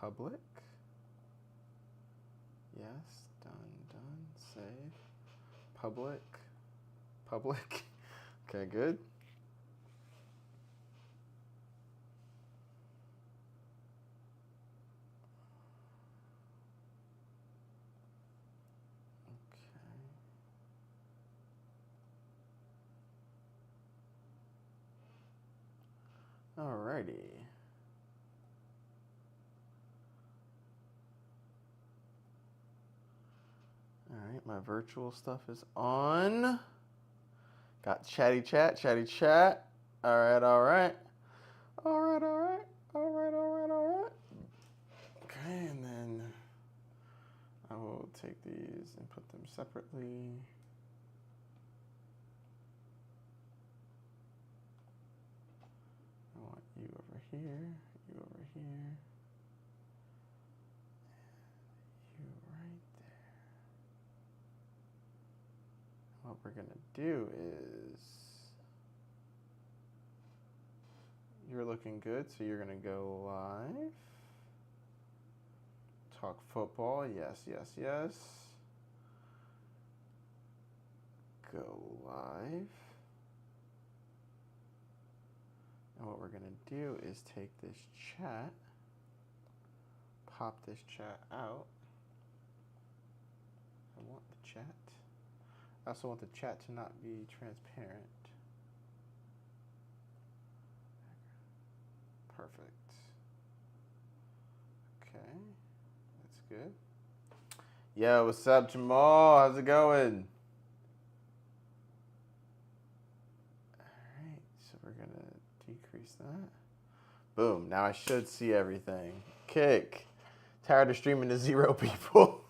public. Yes, done, save. Public. Okay, good. Alrighty. Alright, my virtual stuff is on. Got chatty chat. Alright. Okay, and then I will take these and put them separately. I want you over here, you over here, you right there. What we're gonna do is, you're looking good, so you're gonna go live. Talk football, yes. Go live. And what we're going to do is take this chat, pop this chat out. I want the chat. I also want the chat to not be transparent. Perfect. Okay, that's good. Yo, what's up, Jamal? How's it going? Alright, so we're going to decrease that. Boom, now I should see everything. Kick. Tired of streaming to 0 people.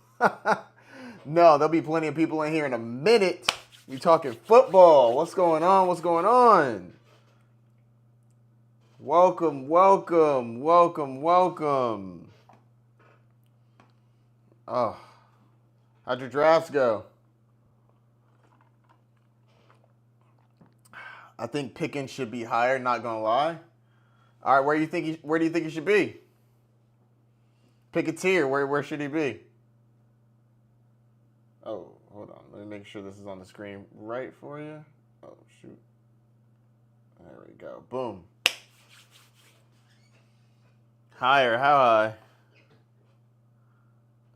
No, there'll be plenty of people in here in a minute. We talking football. What's going on? Welcome. Oh, how'd your drafts go? I think Pickens should be higher, not gonna lie. All right, where do you think he should be? Pick a tier. Where should he be? Oh, hold on. Let me make sure this is on the screen right for you. Oh, shoot. There we go. Boom. Higher. How high?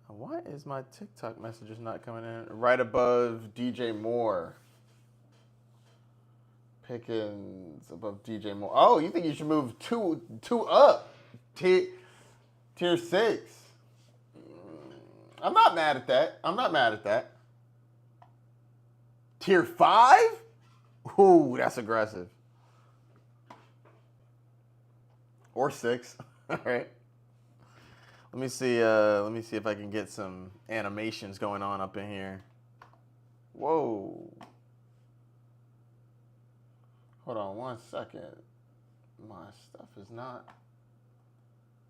Why is my TikTok messages not coming in? Right above DJ Moore. Pickens above DJ Moore. Oh, you think you should move two up? Tier 6. I'm not mad at that. Tier 5? Ooh, that's aggressive. Or 6. All right. Let me see if I can get some animations going on up in here. Whoa. Hold on 1 second. My stuff is not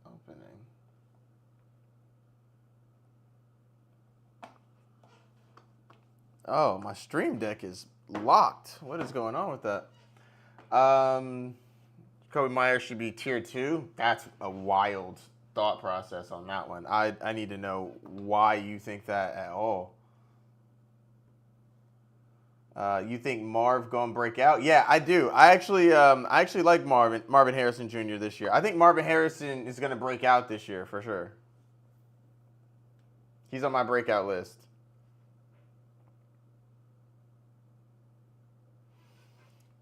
opening. Oh, my Stream Deck is locked. What is going on with that? Kobe Myers should be tier 2. That's a wild thought process on that one. I need to know why you think that at all. You think Marv gonna break out? Yeah, I do. I actually like Marvin Harrison Jr. this year. I think Marvin Harrison is gonna break out this year for sure. He's on my breakout list.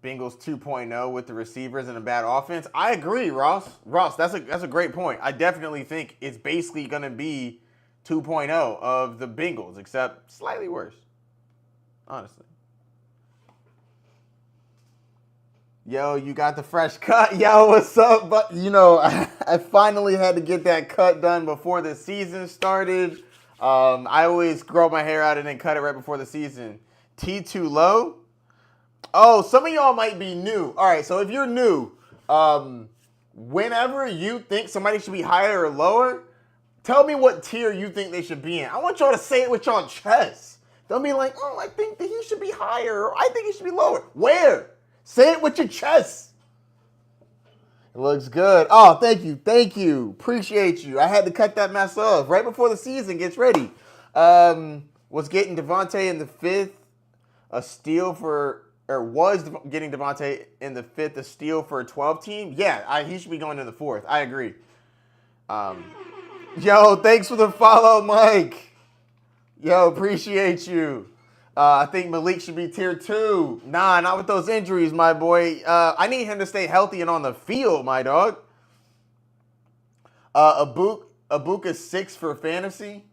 Bengals 2.0 with the receivers and a bad offense. I agree, Ross. That's a great point. I definitely think it's basically going to be 2.0 of the Bengals, except slightly worse, honestly. Yo, you got the fresh cut. Yo, what's up? But, I finally had to get that cut done before the season started. I always grow my hair out and then cut it right before the season. T2 low? Oh, some of y'all might be new. All right, so if you're new, whenever you think somebody should be higher or lower, tell me what tier you think they should be in. I want y'all to say it with y'all chest. Don't be like, oh, I think that he should be higher, or I think he should be lower. Where? Say it with your chest. It looks good. Oh, thank you. Thank you. Appreciate you. I had to cut that mess off right before the season gets ready. Was getting Devontae in the fifth a steal for, or was getting Devontae in the fifth a steal for a 12 team? Yeah, he should be going in the fourth. I agree. Yo, thanks for the follow, Mike. Yo, appreciate you. I think Malik should be tier 2. Nah, not with those injuries, my boy. I need him to stay healthy and on the field, my dog. Abuka 6 for fantasy.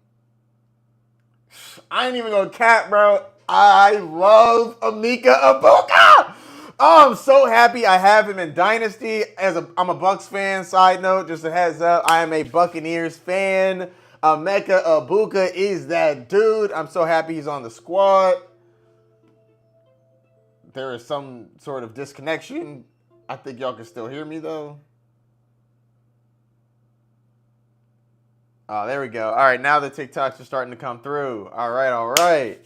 I ain't even gonna cap, bro. I love Emeka Egbuka. Oh, I'm so happy I have him in Dynasty. I'm a Bucks fan. Side note, just a heads up, I am a Buccaneers fan. Emeka Egbuka is that dude. I'm so happy he's on the squad. There is some sort of disconnection. I think y'all can still hear me though. Oh, there we go. All right, now the TikToks are starting to come through. All right.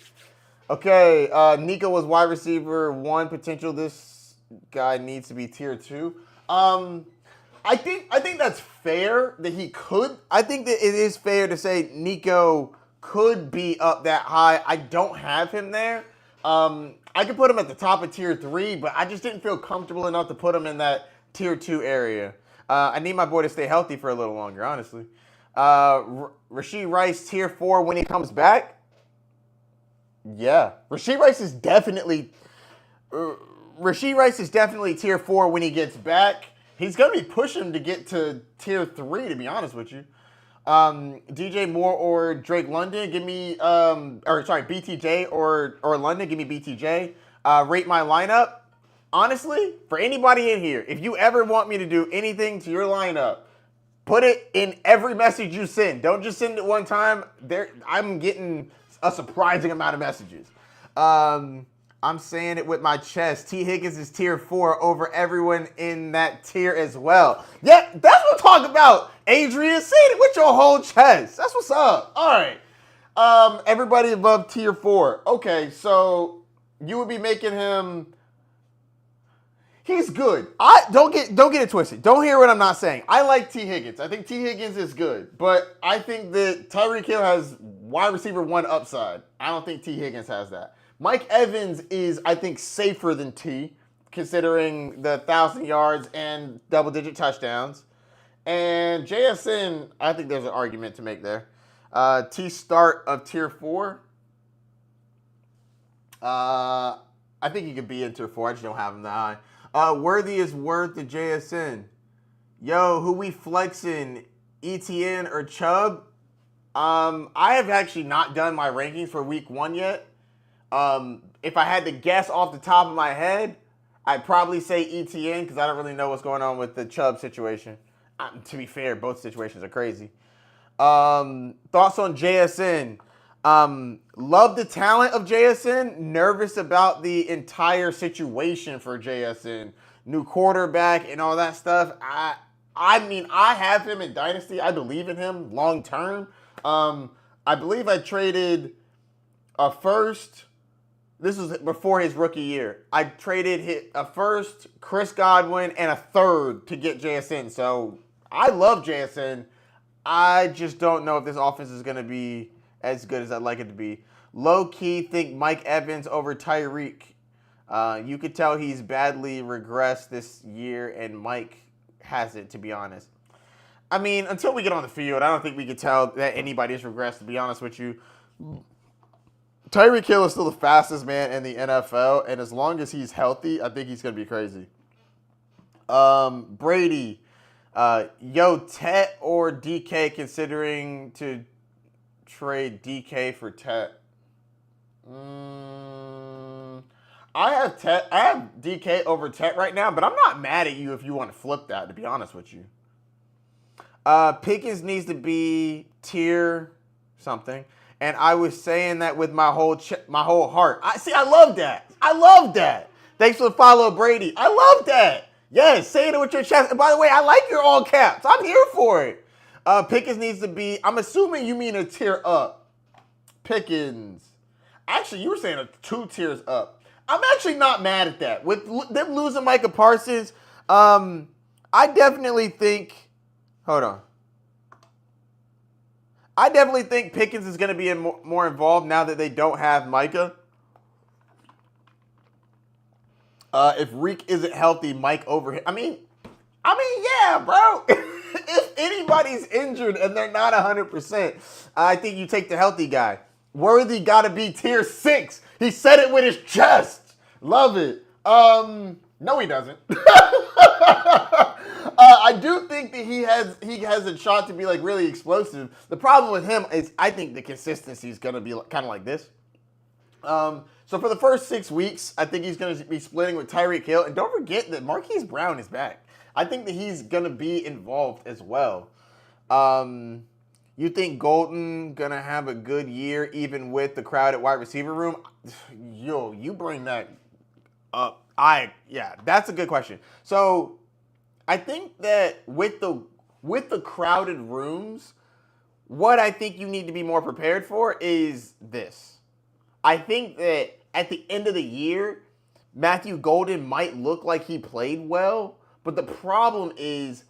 Okay, Nico was wide receiver 1 potential. This guy needs to be tier 2. I think that's fair that he could. I think that it is fair to say Nico could be up that high. I don't have him there. I could put him at the top of tier 3, but I just didn't feel comfortable enough to put him in that tier 2 area. I need my boy to stay healthy for a little longer, honestly. Rashee Rice tier 4 when he comes back. Yeah, Rashee Rice is definitely tier 4 when he gets back. He's gonna be pushing to get to tier 3, to be honest with you. DJ Moore or Drake London, give me BTJ or London, give me BTJ. Rate my lineup. Honestly, for anybody in here, if you ever want me to do anything to your lineup, put it in every message you send. Don't just send it one time. I'm getting a surprising amount of messages. I'm saying it with my chest. T. Higgins is tier 4 over everyone in that tier as well. Yeah, that's what I'm talking about. Adrian, say it with your whole chest. That's what's up. All right. Everybody above tier 4. Okay, so you would be making him. He's good. Don't get it twisted. Don't hear what I'm not saying. I like T. Higgins. I think T. Higgins is good, but I think that Tyreek Hill has wide receiver 1 upside. I don't think T. Higgins has that. Mike Evans is, I think, safer than T, considering the 1,000 yards and double-digit touchdowns. And JSN, I think there's an argument to make there. T start of tier 4. I think he could be in tier 4. I just don't have him that high. Worthy is worth the JSN. Yo, who we flexing? ETN or Chubb? I have actually not done my rankings for week 1 yet. If I had to guess off the top of my head, I'd probably say ETN because I don't really know what's going on with the Chubb situation. To be fair, both situations are crazy. Thoughts on JSN? Love the talent of JSN. Nervous about the entire situation for JSN. New quarterback and all that stuff. I mean, I have him in Dynasty. I believe in him long term. I believe I traded a first. This was before his rookie year. I traded a first, Chris Godwin, and a third to get JSN. So I love JSN. I just don't know if this offense is going to be as good as I'd like it to be. Low-key think Mike Evans over Tyreek. You could tell he's badly regressed this year, and Mike hasn't, to be honest. I mean, until we get on the field, I don't think we could tell that anybody's regressed, to be honest with you. Tyreek Hill is still the fastest man in the NFL, and as long as he's healthy, I think he's going to be crazy. Brady, Tet or DK considering to trade DK for Tet? I have DK over Tet right now, but I'm not mad at you if you want to flip that, to be honest with you. Pickens needs to be tier something. And I was saying that with my whole heart. I love that. I love that. Thanks for the follow, Brady. I love that. Yes, saying it with your chest. And by the way, I like your all caps. I'm here for it. Pickens needs to be, I'm assuming you mean a tier up. Pickens. Actually, you were saying 2 tiers up. I'm actually not mad at that. With them losing Micah Parsons, I definitely think. Hold on. I definitely think Pickens is going to be more involved now that they don't have Micah. If Reek isn't healthy, Mike over him. Yeah, bro. If anybody's injured and they're not 100%, I think you take the healthy guy. Worthy got to be tier 6. He said it with his chest. Love it. No, he doesn't. I do think that he has a shot to be like really explosive. The problem with him is I think the consistency is going to be kind of like this. So for the first 6 weeks, I think he's going to be splitting with Tyreek Hill. And don't forget that Marquise Brown is back. I think that he's going to be involved as well. You think Golden going to have a good year even with the crowded wide receiver room? Yo, you bring that up. That's a good question. So I think that with the crowded rooms, what I think you need to be more prepared for is this. I think that at the end of the year, Matthew Golden might look like he played well, but the problem is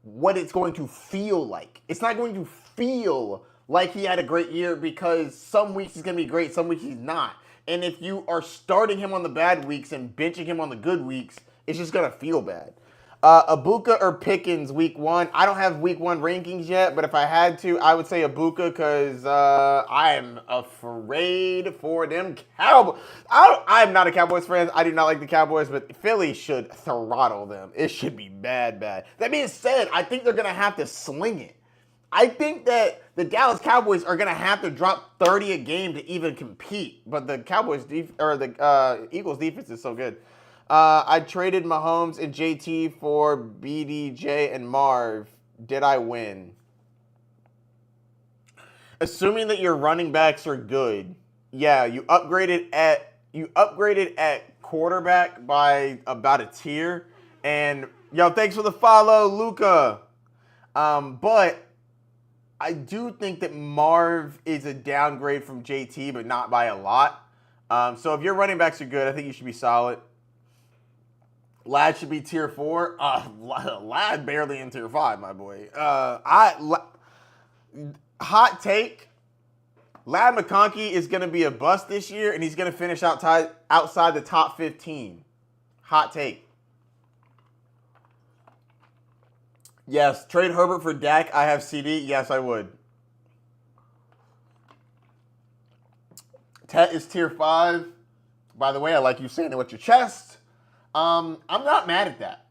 what it's going to feel like. It's not going to feel like he had a great year because some weeks he's going to be great, some weeks he's not. And if you are starting him on the bad weeks and benching him on the good weeks, it's just going to feel bad. Ibuka or Pickens week 1? I don't have week 1 rankings yet, but if I had to, I would say Ibuka because I am afraid for them Cowboys. I'm not a Cowboys fan. I do not like the Cowboys, but Philly should throttle them. It should be bad. That being said, I think they're going to have to sling it. I think that the Dallas Cowboys are going to have to drop 30 a game to even compete, but the Eagles defense is so good. I traded Mahomes and JT for BDJ and Marv. Did I win? Assuming that your running backs are good, yeah, you upgraded at quarterback by about a tier. And yo, thanks for the follow, Luca. But I do think that Marv is a downgrade from JT, but not by a lot. So if your running backs are good, I think you should be solid. Lad should be tier 4. Lad barely in tier 5, my boy. Hot take. Lad McConkey is going to be a bust this year, and he's going to finish outside the top 15. Hot take. Yes, trade Herbert for Dak. I have CD. Yes, I would. Tet is tier 5. By the way, I like you saying it with your chest. I'm not mad at that.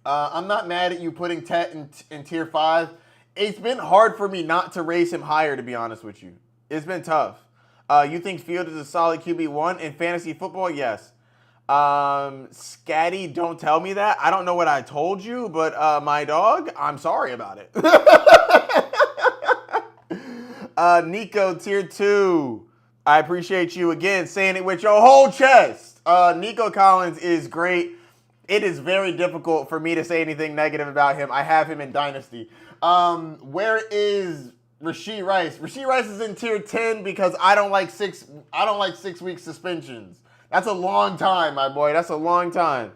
I'm not mad at you putting Tet in tier 5. It's been hard for me not to raise him higher, to be honest with you. It's been tough. You think Field is a solid QB1 in fantasy football? Yes. Scatty, don't tell me that. I don't know what I told you, but my dog, I'm sorry about it. Nico, tier 2. I appreciate you again saying it with your whole chest. Nico Collins is great. It is very difficult for me to say anything negative about him. I have him in Dynasty. Where is Rashee Rice? Rashee Rice is in tier 10 because I don't like 6 week suspensions. That's a long time, my boy. That's a long time.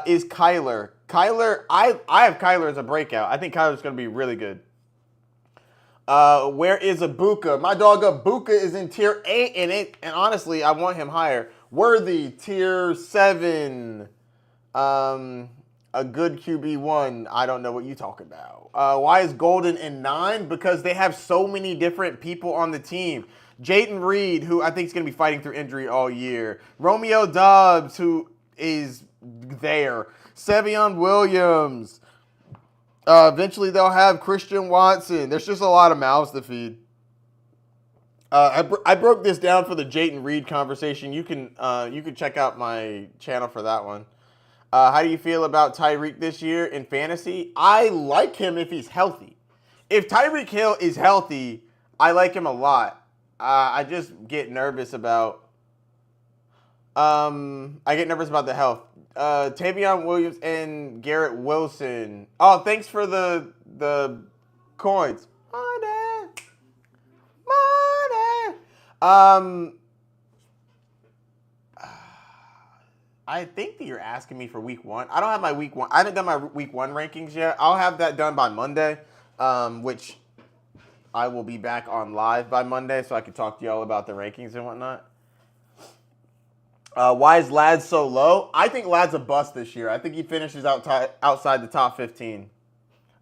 Is Kyler? I have Kyler as a breakout. I think Kyler's going to be really good. Where is Ibuka? My dog Ibuka is in tier 8, and honestly, I want him higher. Worthy, tier 7. A good QB1. I don't know what you talk about. Why is Golden in 9? Because they have so many different people on the team. Jayden Reed, who I think is going to be fighting through injury all year. Romeo Doubs, who is there. Sevion Williams. Eventually they'll have Christian Watson. There's just a lot of mouths to feed. I broke this down for the Jayden Reed conversation. You can check out my channel for that one. How do you feel about Tyreek this year in fantasy? I like him if he's healthy. If Tyreek Hill is healthy, I like him a lot. I just get nervous about the health. Tavion Williams and Garrett Wilson. Oh, thanks for the coins. Money. I think that you're asking me for week one. I don't have my week one. I haven't done my week one rankings yet. I'll have that done by Monday, which I will be back on live by Monday, so I can talk to y'all about the rankings and whatnot. Why is Ladd so low? I think Ladd's a bust this year. I think he finishes outside the top 15.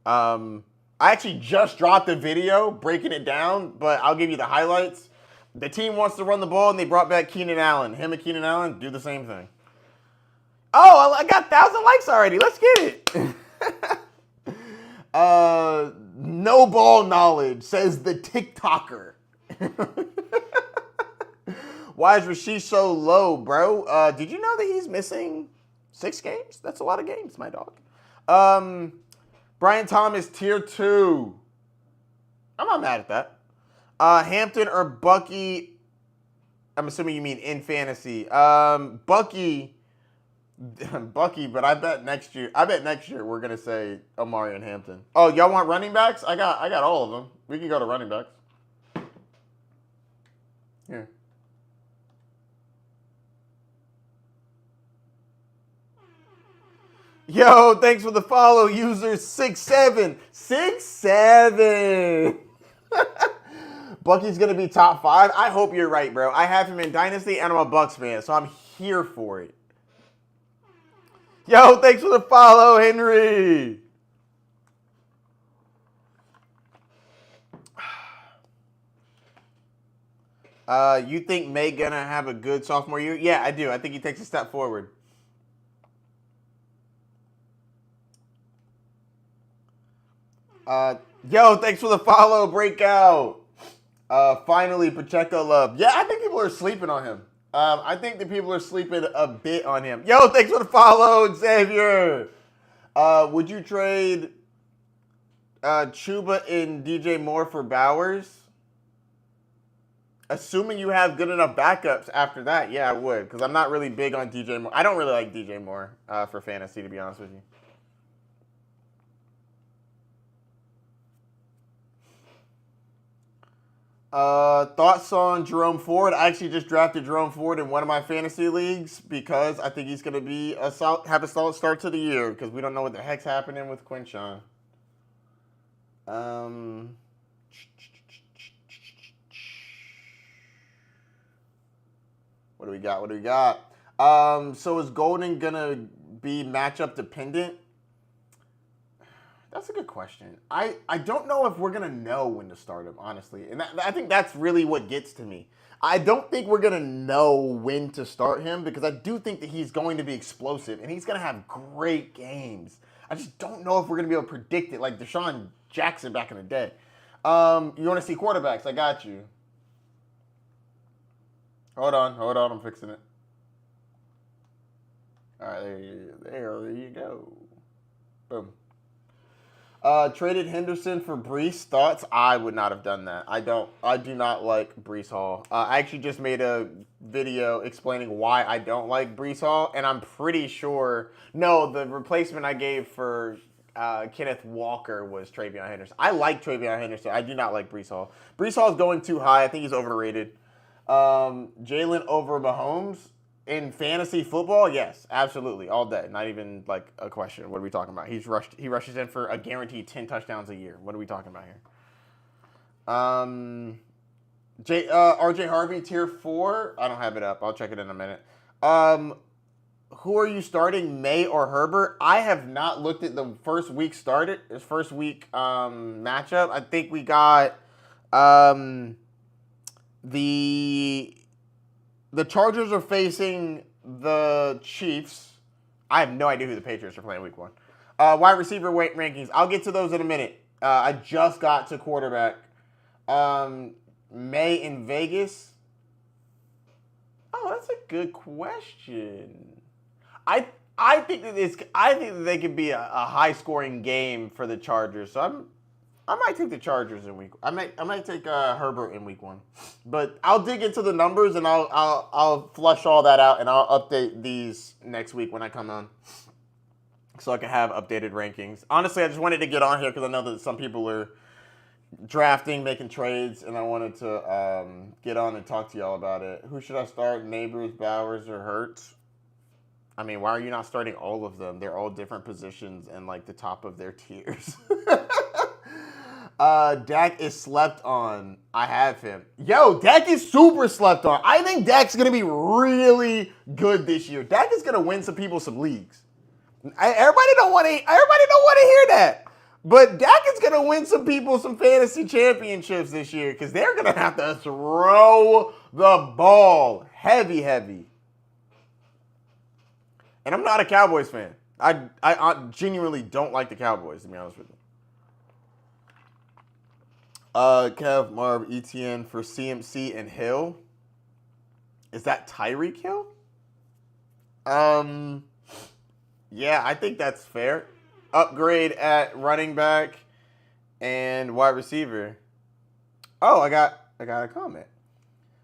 I actually just dropped a video breaking it down, but I'll give you the highlights. The team wants to run the ball, and they brought back Keenan Allen. Him and Keenan Allen do the same thing. Oh, I got 1,000 likes already. Let's get it. No ball knowledge, says the TikToker. Why is Rasheed so low, bro? Did you know that he's missing 6 games? That's a lot of games, my dog. Brian Thomas, tier 2. I'm not mad at that. Hampton or Bucky? I'm assuming you mean in fantasy. Bucky, but I bet next year we're gonna say Omari and Hampton. Oh, y'all want running backs? I got all of them. We can go to running backs. Here. Yo, thanks for the follow, user 67. 67. Bucky's gonna be top 5. I hope you're right, bro. I have him in Dynasty, and I'm a Bucks fan, so I'm here for it. Yo, thanks for the follow, Henry. You think May gonna have a good sophomore year? Yeah, I do. I think he takes a step forward. Yo, thanks for the follow, Breakout. Finally, Pacheco love. Yeah, I think people are sleeping on him. I think that people are sleeping a bit on him. Yo, thanks for the follow, Xavier. Would you trade Chuba and DJ Moore for Bowers? Assuming you have good enough backups after that, yeah, I would. Because I'm not really big on DJ Moore. I don't really like DJ Moore for fantasy, to be honest with you. Thoughts on Jerome Ford? I actually just drafted Jerome Ford in one of my fantasy leagues because I think he's going to be have a solid start to the year because we don't know what the heck's happening with Quinshawn. What do we got? So is Golden going to be matchup dependent? That's a good question. I don't know if we're going to know when to start him, honestly. And I think that's really what gets to me. I don't think we're going to know when to start him because I do think that he's going to be explosive and he's going to have great games. I just don't know if we're going to be able to predict it like Deshaun Jackson back in the day. You want to see quarterbacks? I got you. Hold on. I'm fixing it. All right, there you go. Boom. Traded Henderson for Breece. Thoughts? I would not have done that. I do not like Breece Hall. I actually just made a video explaining why I don't like Breece Hall, and I'm pretty sure. No, the replacement I gave for Kenneth Walker was Travion Henderson. I like Travion Henderson. I do not like Breece Hall. Breece Hall is going too high. I think he's overrated. Jalen over Mahomes. In fantasy football, yes, absolutely, all day. Not even like a question. What are we talking about? He rushes in for a guaranteed 10 touchdowns a year. What are we talking about here? RJ Harvey, tier 4. I don't have it up. I'll check it in a minute. Who are you starting, May or Herbert? I have not looked at the first week matchup. I think we got the Chargers are facing the Chiefs. I have no idea who the Patriots are playing week 1. Wide receiver rankings. I'll get to those in a minute. I just got to quarterback. May in Vegas. Oh, that's a good question. I think that they could be a high scoring game for the Chargers. So I might take the Chargers in week. I might take Herbert in week 1, but I'll dig into the numbers and I'll flush all that out and I'll update these next week when I come on, so I can have updated rankings. Honestly, I just wanted to get on here because I know that some people are drafting, making trades, and I wanted to get on and talk to y'all about it. Who should I start? Neighbors, Bowers, or Hurts? I mean, why are you not starting all of them? They're all different positions and like the top of their tiers. Dak is slept on. I have him. Yo, Dak is super slept on. I think Dak's gonna be really good this year. Dak is gonna win some people some leagues. Everybody don't want to hear that. But Dak is gonna win some people some fantasy championships this year because they're gonna have to throw the ball heavy, heavy. And I'm not a Cowboys fan. I genuinely don't like the Cowboys, to be honest with you. Kev, Marv, ETN for CMC and Hill. Is that Tyreek Hill? Yeah, I think that's fair. Upgrade at running back and wide receiver. Oh, I got a comment.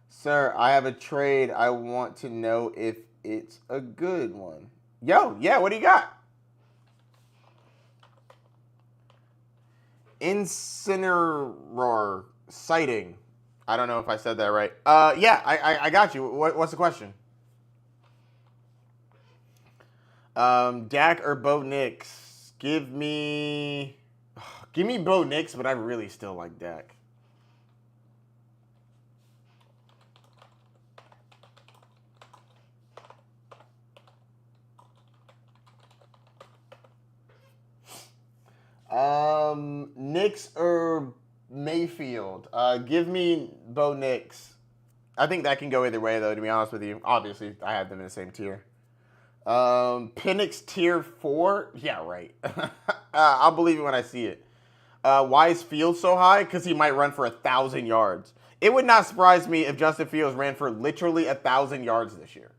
Sir, I have a trade. I want to know if it's a good one. Yo, yeah, what do you got? Incineroar sighting. I don't know if I said that right. Yeah, I got you. What's the question? Dak or Bo Nix? Give me Bo Nix, but I really still like Dak. Nix or Mayfield? Give me Bo Nix. I think that can go either way, though, to be honest with you. Obviously, I have them in the same tier. Penix tier 4? Yeah, right. I'll believe it when I see it. Why is Fields so high? Because he might run for 1,000 yards. It would not surprise me if Justin Fields ran for literally 1,000 yards this year.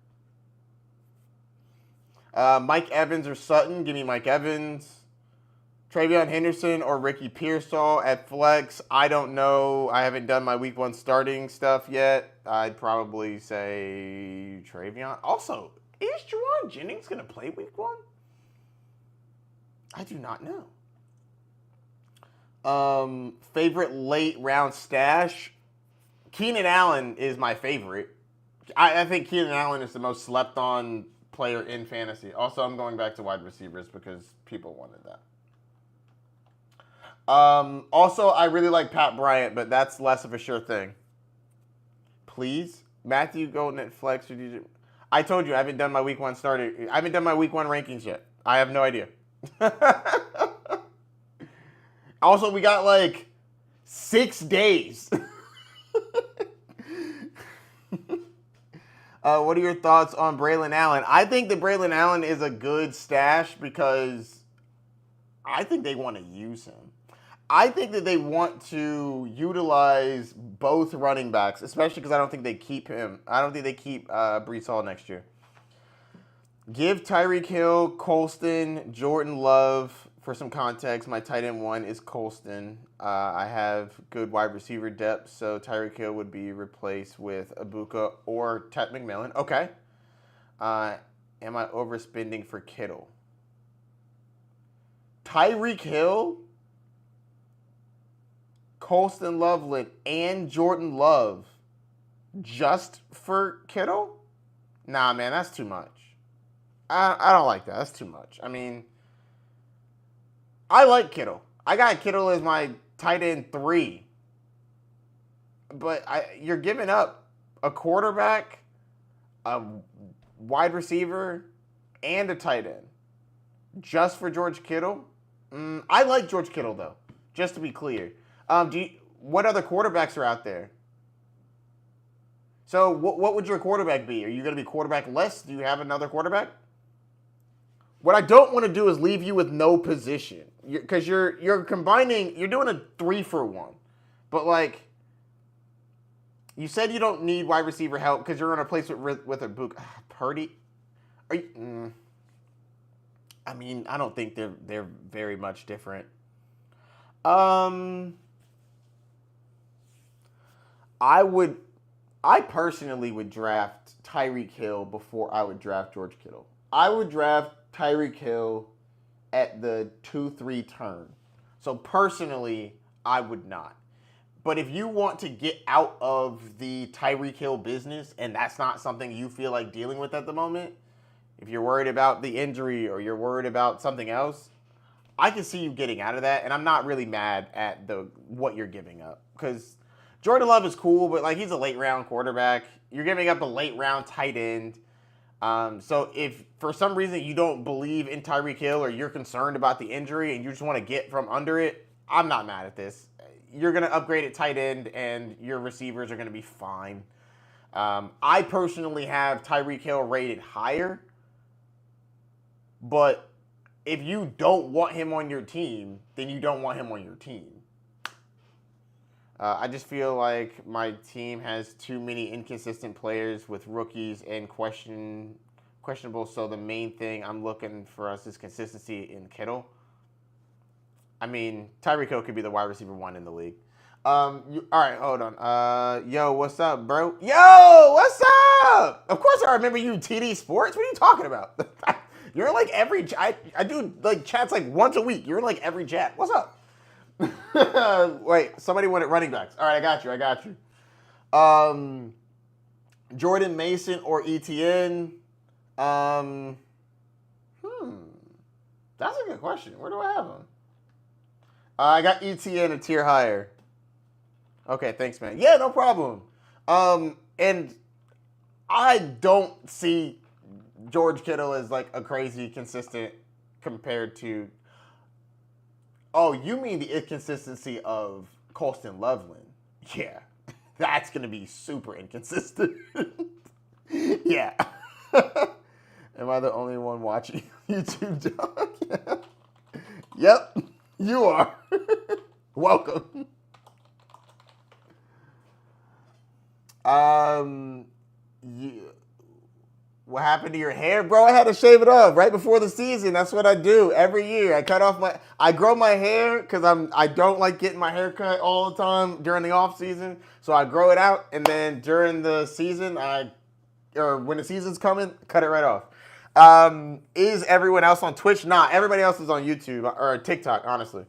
Mike Evans or Sutton? Give me Mike Evans. Travion Henderson or Ricky Pearsall at flex? I don't know. I haven't done my week 1 starting stuff yet. I'd probably say Travion. Also, is Juwan Jennings going to play week 1? I do not know. Favorite late round stash? Keenan Allen is my favorite. I think Keenan Allen is the most slept on player in fantasy. Also, I'm going back to wide receivers because people wanted that. Also, I really like Pat Bryant, but that's less of a sure thing. Please? Matthew Golden at flex or DJ? I told you I haven't done my week 1 starter. I haven't done my week 1 rankings yet. I have no idea. Also, we got like 6 days. What are your thoughts on Braylon Allen? I think that Braylon Allen is a good stash because I think they want to use him. I think that they want to utilize both running backs, especially because I don't think they keep him. I don't think they keep Breece Hall next year. Give Tyreek Hill, Colston, Jordan Love. For some context, my tight end 1 is Colston. I have good wide receiver depth, so Tyreek Hill would be replaced with Ibuka or Ted McMillan. Okay. Am I overspending for Kittle? Tyreek Hill, Colston Loveland, and Jordan Love just for Kittle? Nah, man, that's too much. I don't like that. That's too much. I mean, I like Kittle. I got Kittle as my tight end 3. But you're giving up a quarterback, a wide receiver, and a tight end just for George Kittle? I like George Kittle, though, just to be clear. What other quarterbacks are out there? So what would your quarterback be? Are you going to be quarterback-less? Do you have another quarterback? What I don't want to do is leave you with no position. Because you're combining, you're doing a 3-for-1. But, like, you said you don't need wide receiver help because you're in a place with a book. Purdy? Are you... I mean, I don't think they're very much different. I personally would draft Tyreek Hill before I would draft George Kittle. I would draft Tyreek Hill at the 2-3 turn. So personally, I would not. But if you want to get out of the Tyreek Hill business and that's not something you feel like dealing with at the moment, if you're worried about the injury or you're worried about something else, I can see you getting out of that, and I'm not really mad at what you're giving up. Because Jordan Love is cool, but like he's a late-round quarterback. You're giving up a late-round tight end. So if for some reason you don't believe in Tyreek Hill or you're concerned about the injury and you just want to get from under it, I'm not mad at this. You're going to upgrade at tight end, and your receivers are going to be fine. I personally have Tyreek Hill rated higher, but if you don't want him on your team, then you don't want him on your team. I just feel like my team has too many inconsistent players with rookies and questionable. So the main thing I'm looking for us is consistency in Kittle. I mean, Tyreek Hill could be the wide receiver 1 in the league. All right, hold on. Yo, what's up, bro? Yo, what's up? Of course I remember you, TD Sports. What are you talking about? You're in like every. I do like chats like once a week. You're in like every chat. What's up? Wait, somebody wanted running backs. All right, I got you. Jordan Mason or ETN? That's a good question. Where do I have him? I got ETN a tier higher. Okay, thanks, man. Yeah, no problem. And I don't see George Kittle as like a crazy consistent compared to. Oh, you mean the inconsistency of Colston Loveland? Yeah, that's gonna be super inconsistent. Yeah. Am I the only one watching YouTube, dog? Yeah. Yep, you are. Welcome. What happened to your hair? Bro, I had to shave it off right before the season. That's what I do every year. I grow my hair because I don't like getting my hair cut all the time during the off season. So I grow it out, and then during the season, or when the season's coming, cut it right off. Is everyone else on Twitch? Nah, everybody else is on YouTube or TikTok, honestly.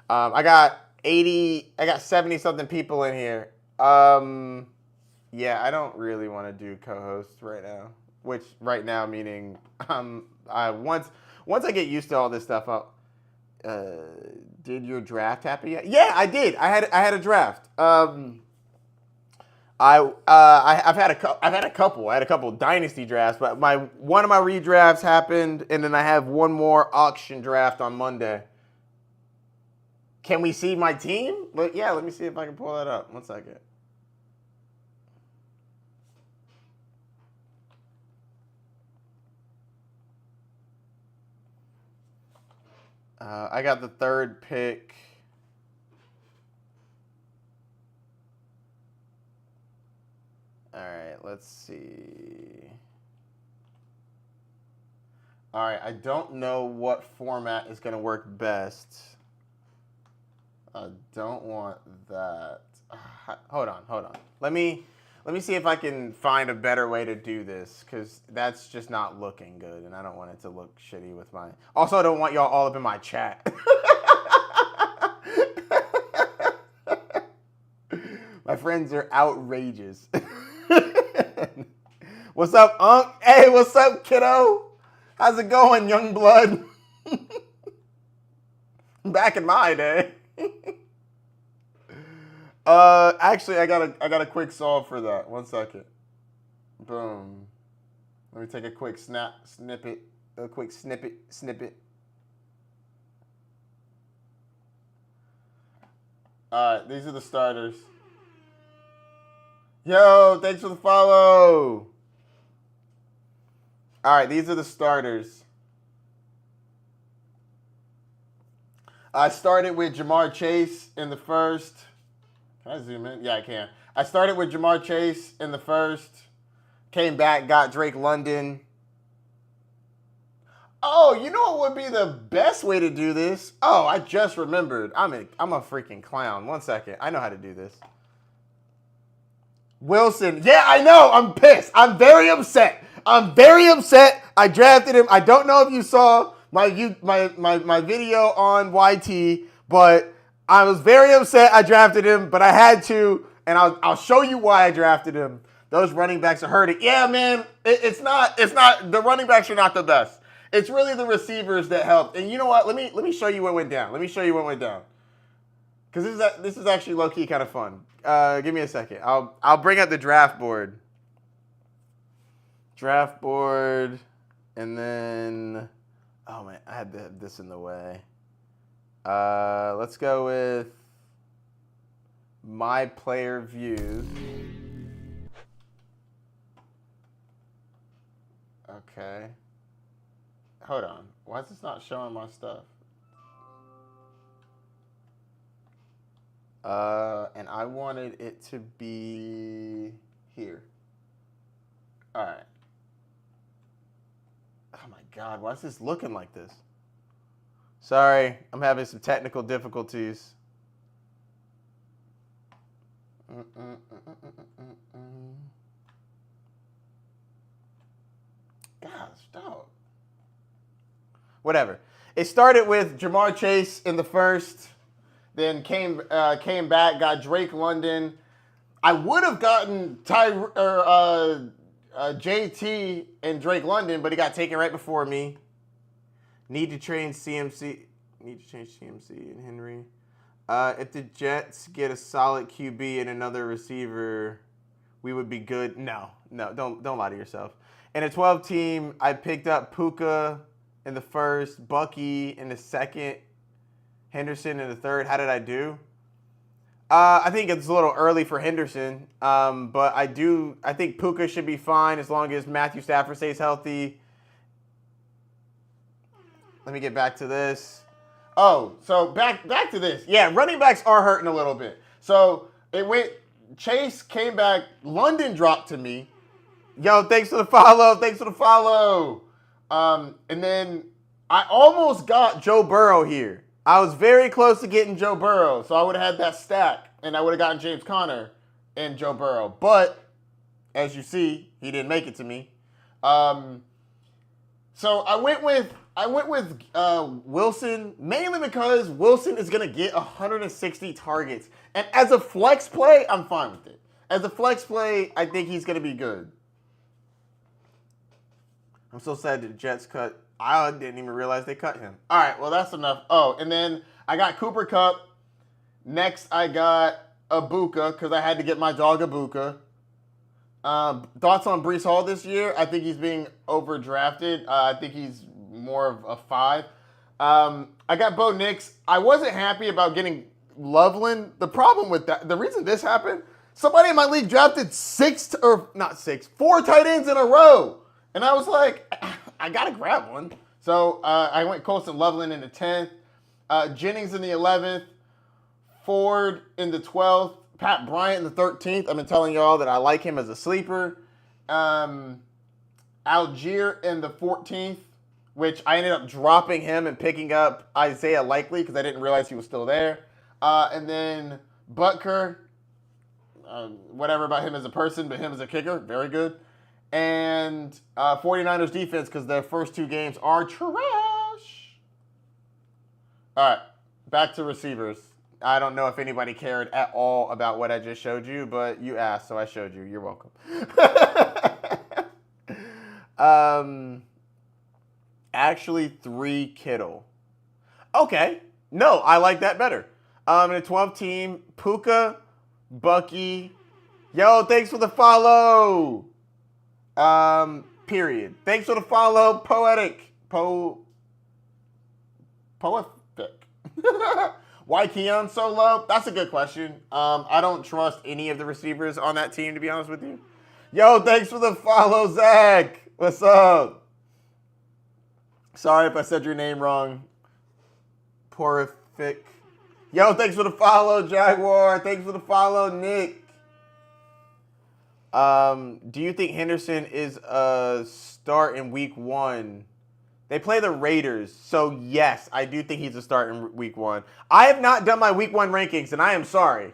I got 70 something people in here. Yeah, I don't really want to do co-host right now. Which right now meaning once I get used to all this stuff, did your draft happen yet? Yeah, I did. I had a draft. I've had a couple. I had a couple dynasty drafts, but one of my redrafts happened, and then I have one more auction draft on Monday. Can we see my team? Yeah, let me see if I can pull that up. 1 second. I got the 3rd pick. All right, let's see. All right, I don't know what format is going to work best. I don't want that. Hold on. Let me see if I can find a better way to do this, because that's just not looking good, and I don't want it to look shitty with my. Also, I don't want y'all all up in my chat. My friends are outrageous. What's up, Unc? Hey, what's up, kiddo? How's it going, young blood? Back in my day. Actually, I got a quick solve for that. 1 second. Boom. Let me take a quick snippet. All right, these are the starters. Yo, thanks for the follow. All right, these are the starters. I started with Jamar Chase in the first. Can I zoom in? Yeah, I can. I started with Jamar Chase in the first. Came back, got Drake London. Oh, you know what would be the best way to do this? Oh, I just remembered. I'm a freaking clown. 1 second. I know how to do this. Wilson. Yeah, I know. I'm pissed. I'm very upset. I drafted him. I don't know if you saw my video on YT, but I was very upset I drafted him, but I had to, and I'll show you why I drafted him. Those running backs are hurting. Yeah, man, it's not. The running backs are not the best. It's really the receivers that help. And you know what? Let me show you what went down. Because this is actually low key kind of fun. Give me a second. I'll bring up the draft board. And then, oh man, I had this in the way. Let's go with my player views. Okay. Hold on. Why is this not showing my stuff? And I wanted it to be here. All right. Oh my God, why is this looking like this? Sorry, I'm having some technical difficulties. Gosh, dog. Whatever. It started with Jamar Chase in the first, then came back, got Drake London. I would have gotten JT and Drake London, but he got taken right before me. Need to change CMC and Henry. If the Jets get a solid QB and another receiver, we would be good. No, don't lie to yourself. In a 12 team, I picked up Puka in the first, Bucky in the second, Henderson in the third. How did I do? I think it's a little early for Henderson, but I think Puka should be fine as long as Matthew Stafford stays healthy. Let me get back to this. Oh, so back to this. Yeah, running backs are hurting a little bit. So it went, Chase came back, London dropped to me. Yo, thanks for the follow. And then I almost got Joe Burrow here. I was very close to getting Joe Burrow, so I would have had that stack, and I would have gotten James Conner and Joe Burrow. But, as you see, he didn't make it to me. So I went with Wilson, mainly because Wilson is going to get 160 targets. And as a flex play, I'm fine with it. As a flex play, I think he's going to be good. I'm so sad that the Jets cut. I didn't even realize they cut him. All right, well, that's enough. Oh, and then I got Cooper Kupp. Next, I got Ibuka because I had to get my dog Ibuka. Thoughts on Breece Hall this year? I think he's being overdrafted. I think he's more of a 5. I got Bo Nix. I wasn't happy about getting Loveland. The problem with that, the reason this happened, somebody in my league drafted 4 tight ends in a row. And I was like, I got to grab one. So I went Colson Loveland in the 10th, Jennings in the 11th, Ford in the 12th, Pat Bryant in the 13th. I've been telling y'all that I like him as a sleeper. Algier in the 14th, which I ended up dropping him and picking up Isaiah Likely because I didn't realize he was still there. And then Butker, whatever about him as a person, but him as a kicker, very good. And 49ers defense because their first 2 games are trash. All right, back to receivers. I don't know if anybody cared at all about what I just showed you, but you asked, so I showed you. You're welcome. Actually, 3 Kittle. Okay. No, I like that better. In a 12 team, Puka, Bucky. Yo, thanks for the follow. Period. Thanks for the follow, Poetic. Why Keon so low? That's a good question. I don't trust any of the receivers on that team, to be honest with you. Yo, thanks for the follow, Zach. What's up? Sorry if I said your name wrong. Porific. Yo, thanks for the follow, Jaguar. Thanks for the follow, Nick. Do you think Henderson is a start in week 1? They play the Raiders, so yes, I do think he's a start in week 1. I have not done my week 1 rankings, and I am sorry.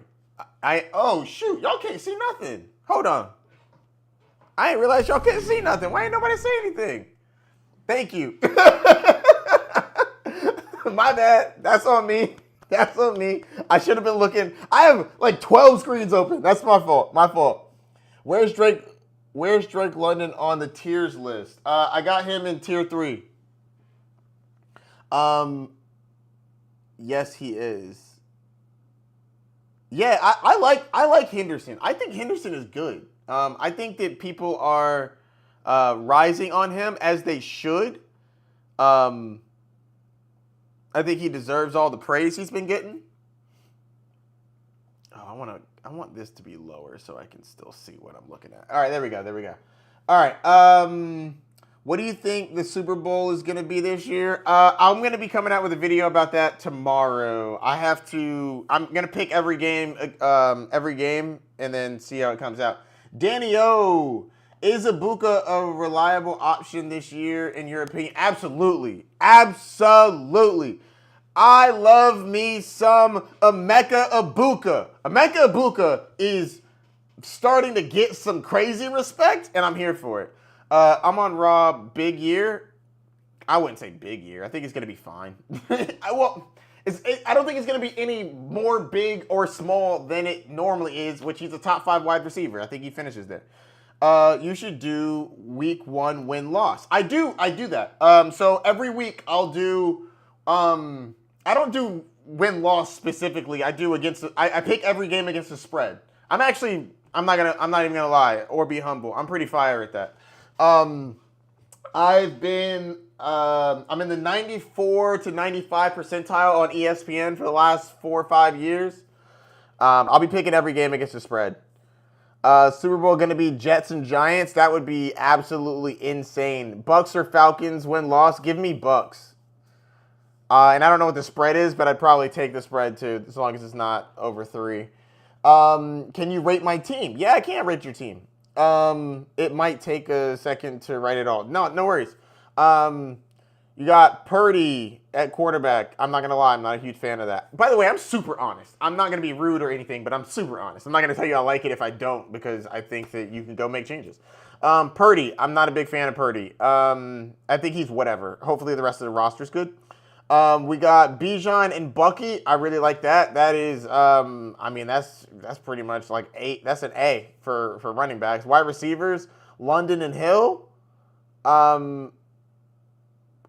Oh, shoot, y'all can't see nothing. Hold on. I didn't realize y'all couldn't see nothing. Why ain't nobody say anything? Thank you. My bad. That's on me. I should have been looking. I have like 12 screens open. That's my fault. Where's Drake Where's Drake London on the tiers list? I got him in tier 3. Yes, he is. Yeah, I like Henderson. I think Henderson is good. I think that people are rising on him as they should. I think he deserves all the praise he's been getting. Oh, I want this to be lower so I can still see what I'm looking at. All right, there we go. All right. What do you think the Super Bowl is going to be this year? I'm going to be coming out with a video about that tomorrow. I'm going to pick every game, and then see how it comes out. Danny O, is Ibuka a reliable option this year in your opinion? Absolutely. Absolutely. I love me some Emeka Ibuka. Emeka Ibuka is starting to get some crazy respect, and I'm here for it. I'm on Raw big year. I wouldn't say big year. I think it's going to be fine. I don't think it's going to be any more big or small than it normally is, which he's a top 5 wide receiver. I think he finishes there. You should do week 1 win-loss. I do that. So every week I'll do... I don't do win-loss specifically. I do I pick every game against the spread. I'm not even gonna lie or be humble. I'm pretty fire at that. I'm in the 94 to 95 percentile on ESPN for the last 4 or 5 years. I'll be picking every game against the spread. Super Bowl going to be Jets and Giants. That would be absolutely insane. Bucks or Falcons win-loss? Give me Bucks. And I don't know what the spread is, but I'd probably take the spread too, as long as it's not over 3. Can you rate my team? Yeah, I can rate your team. It might take a second to write it all. No worries. You got Purdy at quarterback. I'm not going to lie. I'm not a huge fan of that. By the way, I'm super honest. I'm not going to be rude or anything, but I'm super honest. I'm not going to tell you I like it if I don't, because I think that you can go make changes. Purdy, I'm not a big fan of Purdy. I think he's whatever. Hopefully the rest of the roster's good. We got Bijan and Bucky. I really like that. That is, that's pretty much like 8. That's an A for running backs. Wide receivers, London and Hill.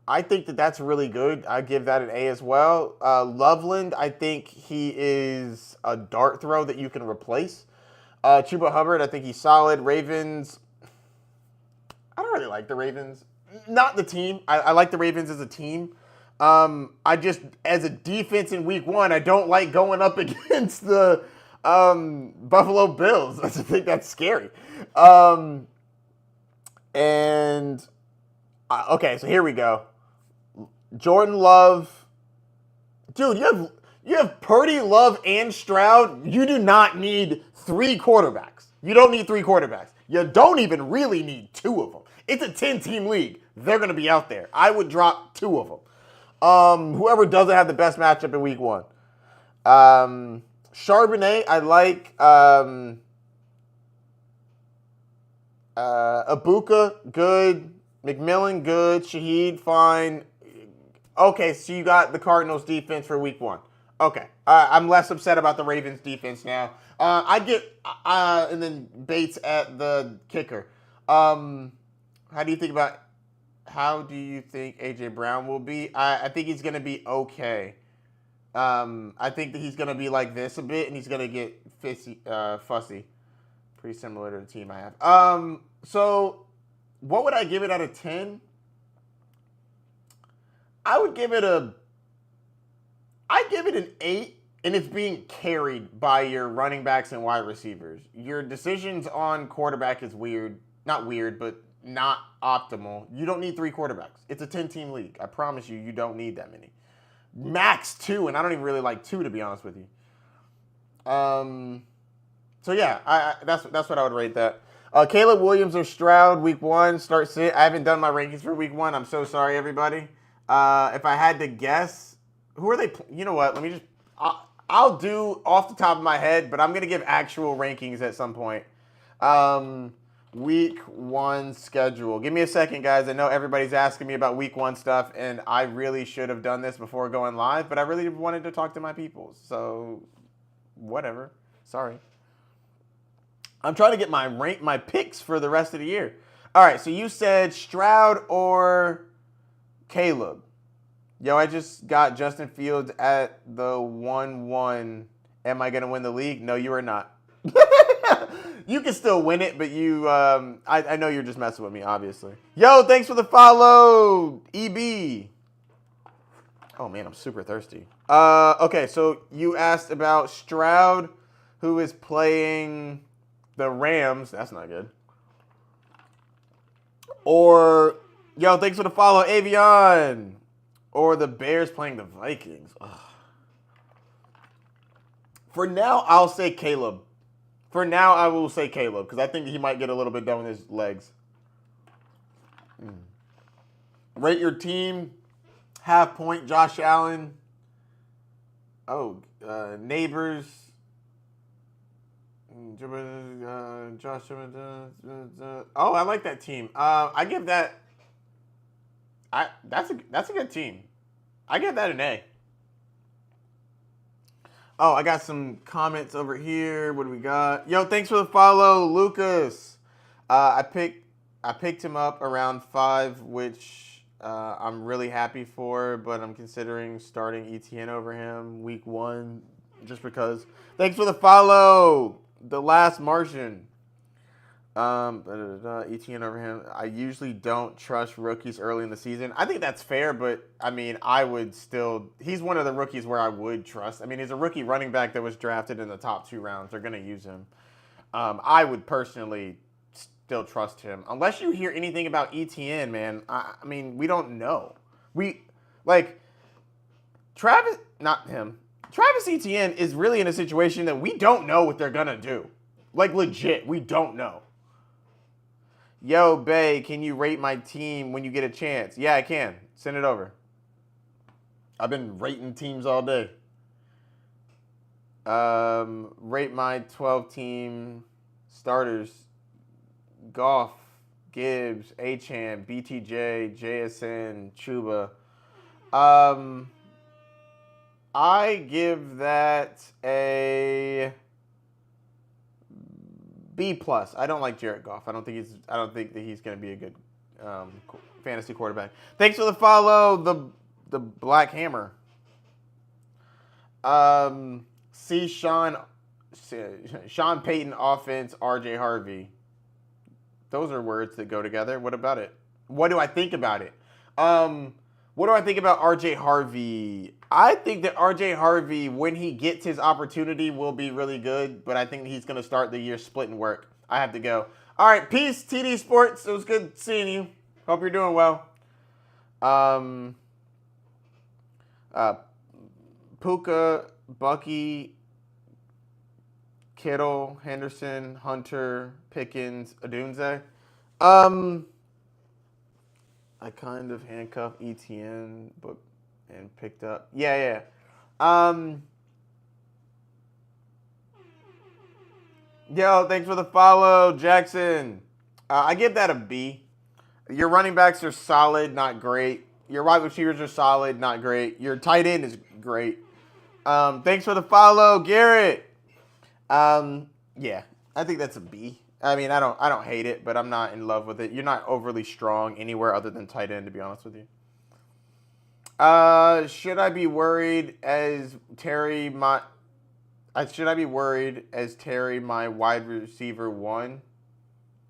I think that's really good. I give that an A as well. Loveland, I think he is a dart throw that you can replace. Chuba Hubbard, I think he's solid. Ravens, I don't really like the Ravens. Not the team. I like the Ravens as a team. I just, as a defense in week 1, I don't like going up against the Buffalo Bills. I just think that's scary. Okay, so here we go. Jordan Love. Dude, you have Purdy, Love, and Stroud. You do not need 3 quarterbacks. You don't need 3 quarterbacks. You don't even really need 2 of them. It's a 10-team league. They're going to be out there. I would drop 2 of them. Whoever doesn't have the best matchup in week 1. Charbonnet, I like. Ibuka, good. McMillan, good. Shaheed, fine. Okay, so you got the Cardinals defense for week 1. Okay. I'm less upset about the Ravens defense now. And then Bates at the kicker. How do you think A.J. Brown will be? I think he's going to be okay. I think that he's going to be like this a bit, and he's going to get fussy. Pretty similar to the team I have. So what would I give it out of 10? I'd give it an 8, and it's being carried by your running backs and wide receivers. Your decisions on quarterback is weird. Not weird, but not optimal. You don't need 3 quarterbacks. It's a 10-team league. I promise you don't need that many. Max 2, and I don't even really like 2, to be honest with you. So yeah, that's what I would rate that. Caleb Williams or Stroud, week 1, start sit. I haven't done my rankings for week 1. I'm so sorry, everybody. If I had to guess, who are they? You know what? Let me just. I'll do off the top of my head, but I'm gonna give actual rankings at some point. Week 1 schedule. Give me a second, guys. I know everybody's asking me about week 1 stuff, and I really should have done this before going live, but I really wanted to talk to my people. So, whatever. Sorry. I'm trying to get my picks for the rest of the year. All right, so you said Stroud or Caleb. Yo, I just got Justin Fields at the 1-1. Am I going to win the league? No, you are not. You can still win it, but I know you're just messing with me, obviously. Yo, thanks for the follow, EB. Oh, man, I'm super thirsty. Okay, so you asked about Stroud, who is playing the Rams. That's not good. Or, yo, thanks for the follow, Avion. Or the Bears playing the Vikings. Ugh. For now, I'll say Caleb. For now, I will say Caleb because I think he might get a little bit done with his legs. Rate your team. Half point, Josh Allen. Oh, Neighbors. Josh. Oh, I like that team. I give that. That's a good team. I give that an A. Oh, I got some comments over here. What do we got? Yo, thanks for the follow, Lucas. I picked him up around 5, which I'm really happy for, but I'm considering starting ETN over him week 1 just because. Thanks for the follow, The Last Martian. ETN over him. I usually don't trust rookies early in the season. I think that's fair, but I mean, I would still. He's one of the rookies where I would trust. I mean, he's a rookie running back that was drafted in the top 2 rounds. They're going to use him. I would personally still trust him, unless you hear anything about ETN, man. I mean, we don't know. Travis, not him. Travis Etienne is really in a situation that we don't know what they're going to do. Like, legit, we don't know. Yo, Bay, can you rate my team when you get a chance? Yeah, I can. Send it over. I've been rating teams all day. Rate my 12-team starters. Goff, Gibbs, Achane, BTJ, JSN, Chuba. I give that a B+. I don't like Jared Goff. I don't think that he's going to be a good fantasy quarterback. Thanks for the follow, the Black Hammer. See Sean Payton offense, RJ Harvey. Those are words that go together. What about it? What do I think about it? What do I think about RJ Harvey? I think that RJ Harvey, when he gets his opportunity, will be really good, but I think he's going to start the year splitting work. I have to go. All right, peace, TD Sports. It was good seeing you. Hope you're doing well. Puka, Bucky, Kittle, Henderson, Hunter, Pickens, Adunze. I kind of handcuffed ETN, and picked up. Yeah. Yo, thanks for the follow, Jackson. I give that a B. Your running backs are solid, not great. Your wide receivers are solid, not great. Your tight end is great. Thanks for the follow, Garrett. Yeah, I think that's a B. I mean, I don't hate it, but I'm not in love with it. You're not overly strong anywhere other than tight end, to be honest with you. Should I be worried as Terry my wide receiver 1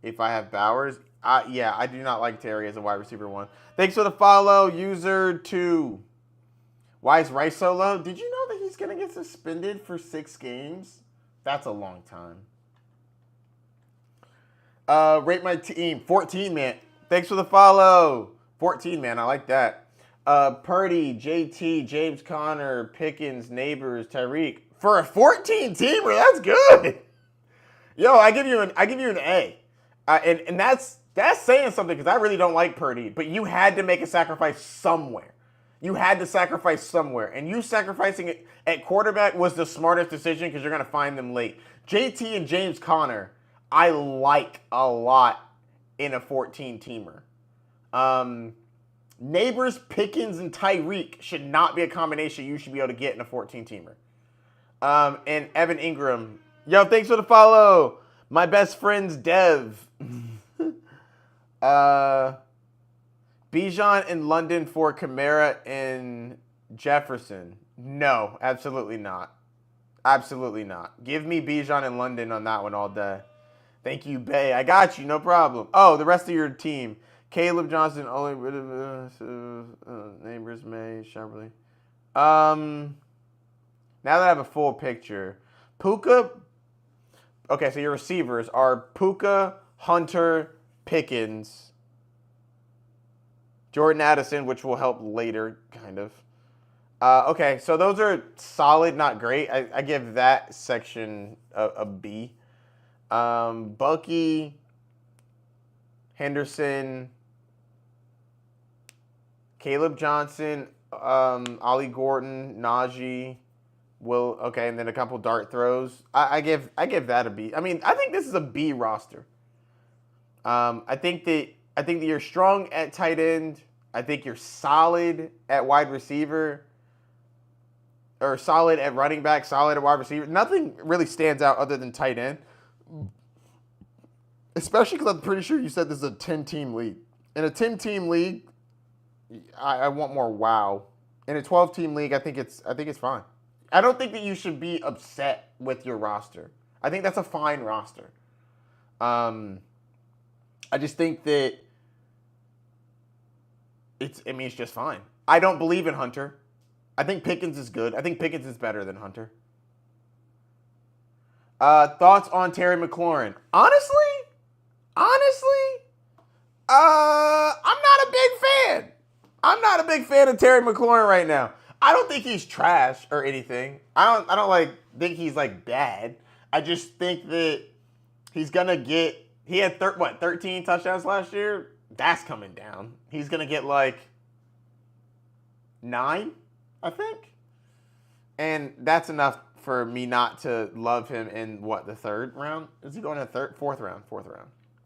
if I have Bowers? Yeah, I do not like Terry as a wide receiver 1. Thanks for the follow, user 2. Why is Rice so low? Did you know that he's going to get suspended for 6 games? That's a long time. Rate my team. 14, man. Thanks for the follow. 14, man. I like that. Purdy, JT, James Conner, Pickens, Neighbors, Tyreek. For a 14-teamer, that's good. Yo, I give you an A. And that's saying something because I really don't like Purdy. But you had to make a sacrifice somewhere. And you sacrificing it at quarterback was the smartest decision because you're going to find them late. JT and James Conner, I like a lot in a 14-teamer. Neighbors, Pickens, and Tyreek should not be a combination you should be able to get in a 14-teamer. And Evan Ingram. Yo, thanks for the follow. My best friend's Dev. Bijan in London for Kamara and Jefferson. No, absolutely not. Absolutely not. Give me Bijan in London on that one all day. Thank you, Bay. I got you. No problem. Oh, the rest of your team. Caleb Johnson, only rid of neighbors, May, Sharpley. Now that I have a full picture, Puka. Okay, so your receivers are Puka, Hunter, Pickens, Jordan Addison, which will help later, kind of. Okay, so those are solid, not great. I give that section a B. Bucky, Henderson, Caleb Johnson, Ollie Gordon, Najee, Will. Okay, and then a couple dart throws. I give that a B. I mean, I think this is a B roster. I think that you're strong at tight end. I think you're solid at wide receiver, or solid at running back, solid at wide receiver. Nothing really stands out other than tight end. Especially because I'm pretty sure you said this is a 10-team league. In a 10-team league, I want more wow. In a 12-team league, I think it's fine. I don't think that you should be upset with your roster. I think that's a fine roster. I just think that it's just fine. I don't believe in Hunter. I think Pickens is good. I think Pickens is better than Hunter. Thoughts on Terry McLaurin? Honestly, I'm not a big fan. I'm not a big fan of Terry McLaurin right now. I don't think he's trash or anything. I don't think he's bad. I just think that he's gonna get. He had 13 touchdowns last year. That's coming down. He's gonna get 9, I think, and that's enough for me not to love him in the third round. Is he going to fourth round?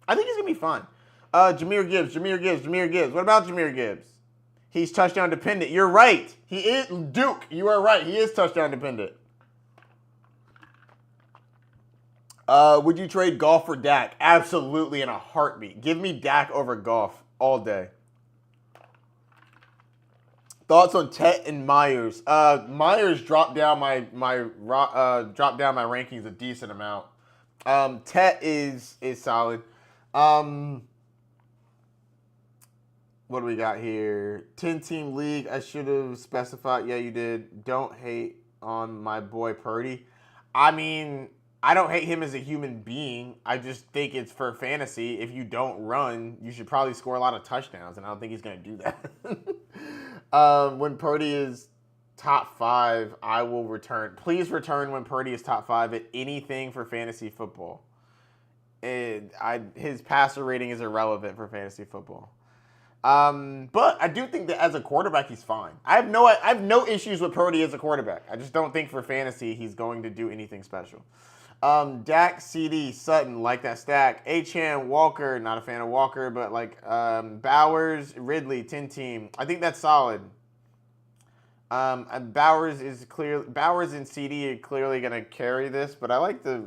I think he's gonna be fine. Jahmyr Gibbs. What about Jahmyr Gibbs? He's touchdown dependent. You're right. He is. Duke, you are right. He is touchdown dependent. Would you trade Goff for Dak? Absolutely, in a heartbeat. Give me Dak over Goff all day. Thoughts on Tet and Myers? Myers dropped down my rankings a decent amount. Tet is solid. What do we got here? 10-team league. I should have specified. Yeah, you did. Don't hate on my boy Purdy. I mean, I don't hate him as a human being. I just think it's for fantasy. If you don't run, you should probably score a lot of touchdowns, and I don't think he's going to do that. When Purdy is top 5, I will return. Please return when Purdy is top 5 at anything for fantasy football. His passer rating is irrelevant for fantasy football. But I do think that as a quarterback, he's fine. I have no issues with Purdy as a quarterback. I just don't think for fantasy he's going to do anything special. Dak, CD, Sutton, like that stack. Achane, Walker, not a fan of Walker, but Bowers, Ridley, 10-team. I think that's solid. Bowers and CD are clearly going to carry this, but I like the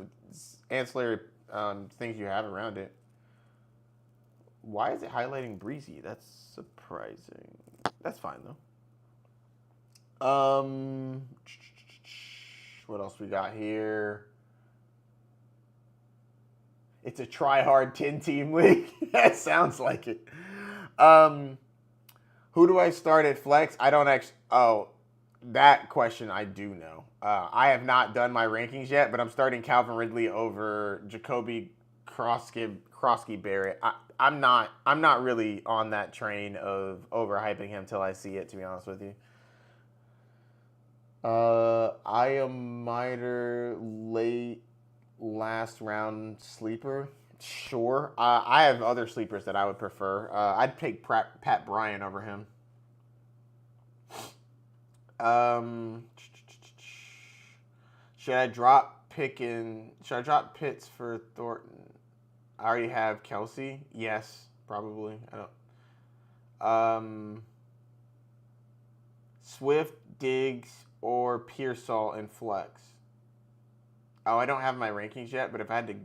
ancillary things you have around it. Why is it highlighting Breezy? That's surprising. That's fine, though. What else we got here? It's a try-hard 10-team league. That sounds like it. Who do I start at flex? I don't actually... Oh, that question I do know. I have not done my rankings yet, but I'm starting Calvin Ridley over Jacoby Krosky Barrett. I'm not really on that train of overhyping him till I see it, to be honest with you. I am Miter late last round sleeper. Sure. I have other sleepers that I would prefer. I'd pick Pat Bryant over him. Should I drop Pitts for Thornton? I already have Kelsey. Yes, probably. I don't. Swift, Diggs, or Pearsall in flex. Oh, I don't have my rankings yet, but if I had to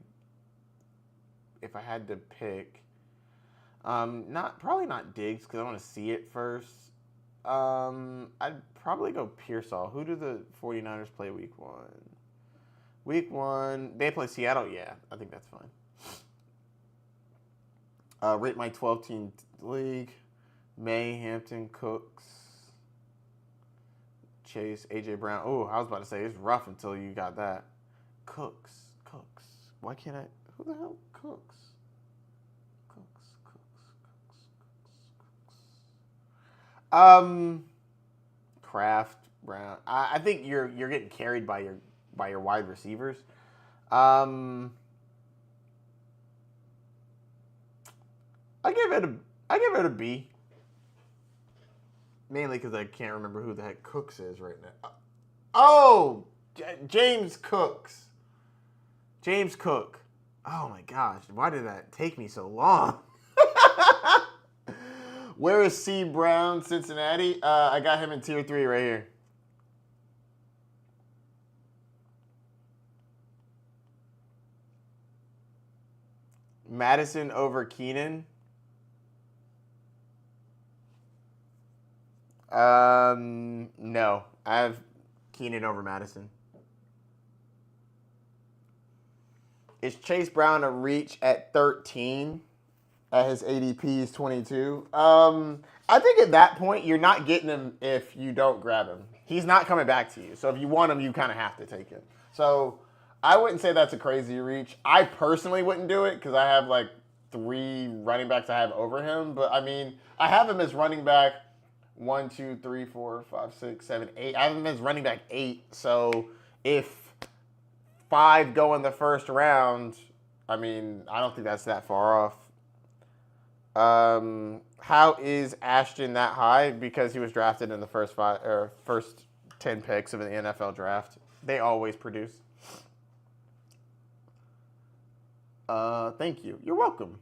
if I had to pick, probably not Diggs because I want to see it first. I'd probably go Pearsall. Who do the 49ers play week 1? Week 1, they play Seattle? Yeah, I think that's fine. Rate my 12-team league. May, Hampton, Cooks, Chase, A.J. Brown. Oh, I was about to say, it's rough until you got that. Cooks. Why can't I? Who the hell? Cooks. Kraft, Brown. I think you're getting carried by your wide receivers. I give it a B. Mainly because I can't remember who the heck Cooks is right now. Oh, James Cooks. James Cook. Oh my gosh, why did that take me so long? Where is C. Brown, Cincinnati? I got him in tier 3 right here. Madison over Keenan. No. I have Keenan over Madison. Is Chase Brown a reach at 13? At his ADP is 22. I think at that point, you're not getting him if you don't grab him. He's not coming back to you. So if you want him, you kind of have to take him. So I wouldn't say that's a crazy reach. I personally wouldn't do it because I have like 3 running backs I have over him. But I mean, I have him as running back 1, 2, 3, 4, 5, 6, 7, 8. I have him as running back 8. So if 5 go in the first round, I mean, I don't think that's that far off. How is Ashton that high? Because he was drafted in the first 10 picks of the NFL draft. They always produce. Thank you. You're welcome.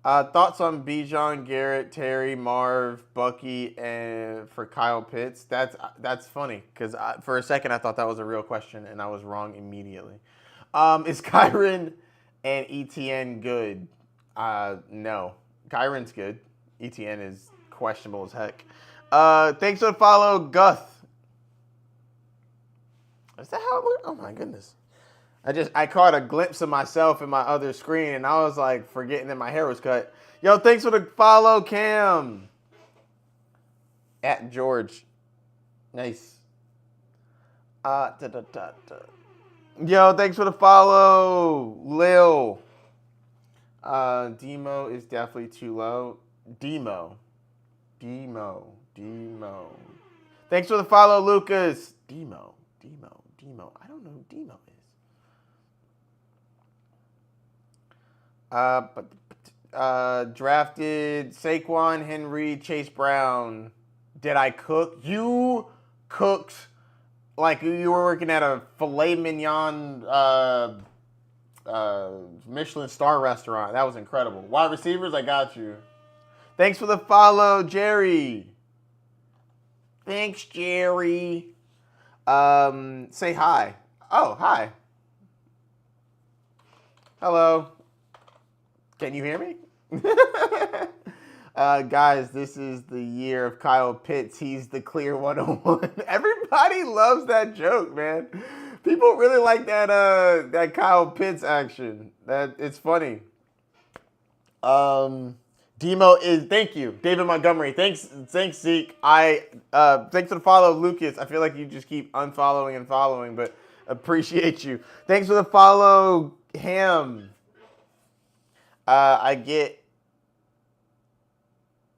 Thoughts on Bijan, Garrett, Terry, Marv, Bucky, and for Kyle Pitts? That's funny because for a second I thought that was a real question and I was wrong immediately. Is Kyren and ETN good? No. Kyron's good. ETN is questionable as heck. Thanks for the follow, Guth. Is that how it looked? Oh my goodness. I caught a glimpse of myself in my other screen and I was like forgetting that my hair was cut. Yo, thanks for the follow, Cam. At George. Nice. Yo, thanks for the follow, Lil. Demo is definitely too low. Demo. Thanks for the follow, Lucas. Demo. I don't know who Demo is. Drafted Saquon, Henry, Chase Brown. Did I cook? You cooked like you were working at a filet mignon Michelin star restaurant. That was incredible. Wide receivers, I got you. Thanks for the follow, Jerry. Thanks, Jerry. Say hi. Oh, hi. Hello. Can you hear me? Guys, this is the year of Kyle Pitts. He's the clear 101. Everybody loves that joke, man. People really like that Kyle Pitts action. That it's funny. Demo is thank you, David Montgomery. Thanks Zeke. Thanks for the follow, Lucas. I feel like you just keep unfollowing and following, but appreciate you. Thanks for the follow, Ham. I get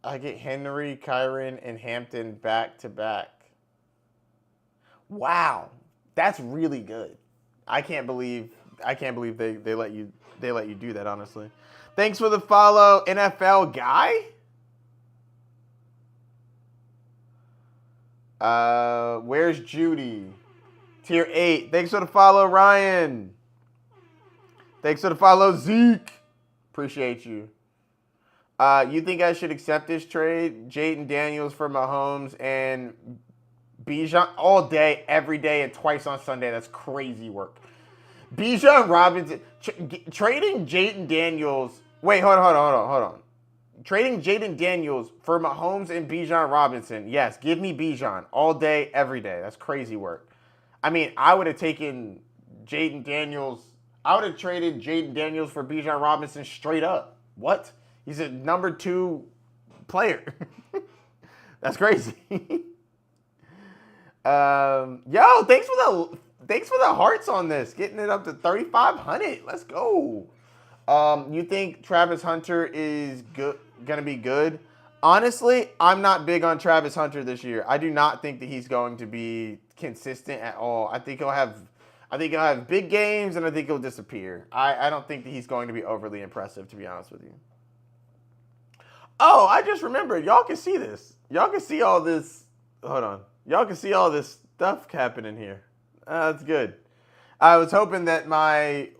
Henry, Kyren, and Hampton back to back. Wow, that's really good. I can't believe they let you do that. Honestly, thanks for the follow, NFL guy. Where's Judy? Tier 8. Thanks for the follow, Ryan. Thanks for the follow, Zeke. Appreciate you. You think I should accept this trade? Jayden Daniels for Mahomes and Bijan all day, every day, and twice on Sunday. That's crazy work. Bijan Robinson trading Jaden Daniels. Wait, hold on. Trading Jaden Daniels for Mahomes and Bijan Robinson. Yes, give me Bijan all day, every day. That's crazy work. I mean, I would have taken Jaden Daniels. I would have traded Jaden Daniels for Bijan Robinson straight up. What? He's a number 2 player. That's crazy. Yo, thanks for the hearts on this. Getting it up to 3,500. Let's go. You think Travis Hunter is gonna be good? Honestly, I'm not big on Travis Hunter this year. I do not think that he's going to be consistent at all. I think he'll have big games and I think he'll disappear. I don't think that he's going to be overly impressive, to be honest with you. Oh, I just remembered. Y'all can see this. Y'all can see all this. Hold on. Y'all can see all this stuff happening here. That's good. I was hoping that my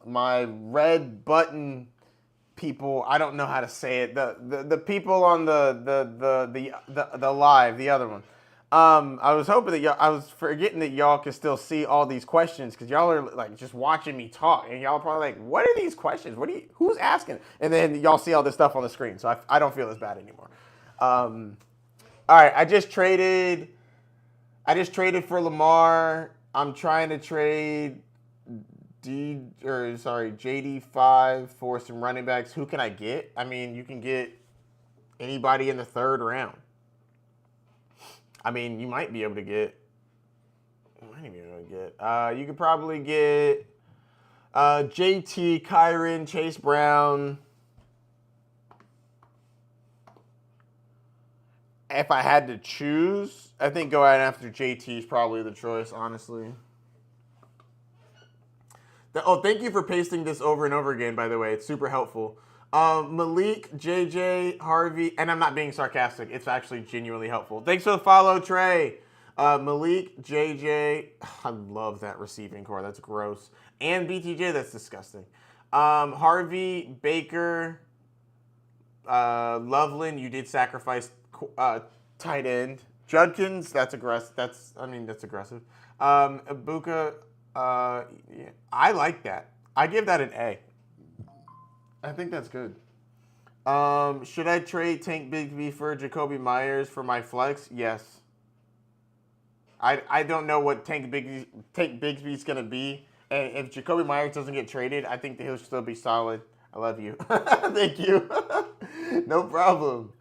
my red button people, I don't know how to say it. The people on the live, the other one. I was hoping that I was forgetting that y'all can still see all these questions because y'all are like just watching me talk and y'all are probably like, what are these questions? Who's asking? And then y'all see all this stuff on the screen, so I don't feel as bad anymore. All right, I just traded for Lamar. I'm trying to trade JD5 for some running backs. Who can I get? I mean, you can get anybody in the 3rd round. I mean, you might be able to get. You could probably get JT, Kyron, Chase Brown. If I had to choose, I think going after JT is probably the choice, honestly. Thank you for pasting this over and over again, by the way. It's super helpful. Malik, JJ, Harvey, and I'm not being sarcastic. It's actually genuinely helpful. Thanks for the follow, Trey. Malik, JJ, I love that receiving core. That's gross. And BTJ, that's disgusting. Harvey, Baker, Loveland, you did sacrifice tight end. Judkins, that's aggressive. That's aggressive. Ibuka, yeah, I like that. I give that an A. I think that's good. Should I trade Tank Bigsby for Jacoby Myers for my flex? Yes. I don't know what Tank Bigsby's going to be. And if Jacoby Myers doesn't get traded, I think that he'll still be solid. I love you. Thank you. No problem.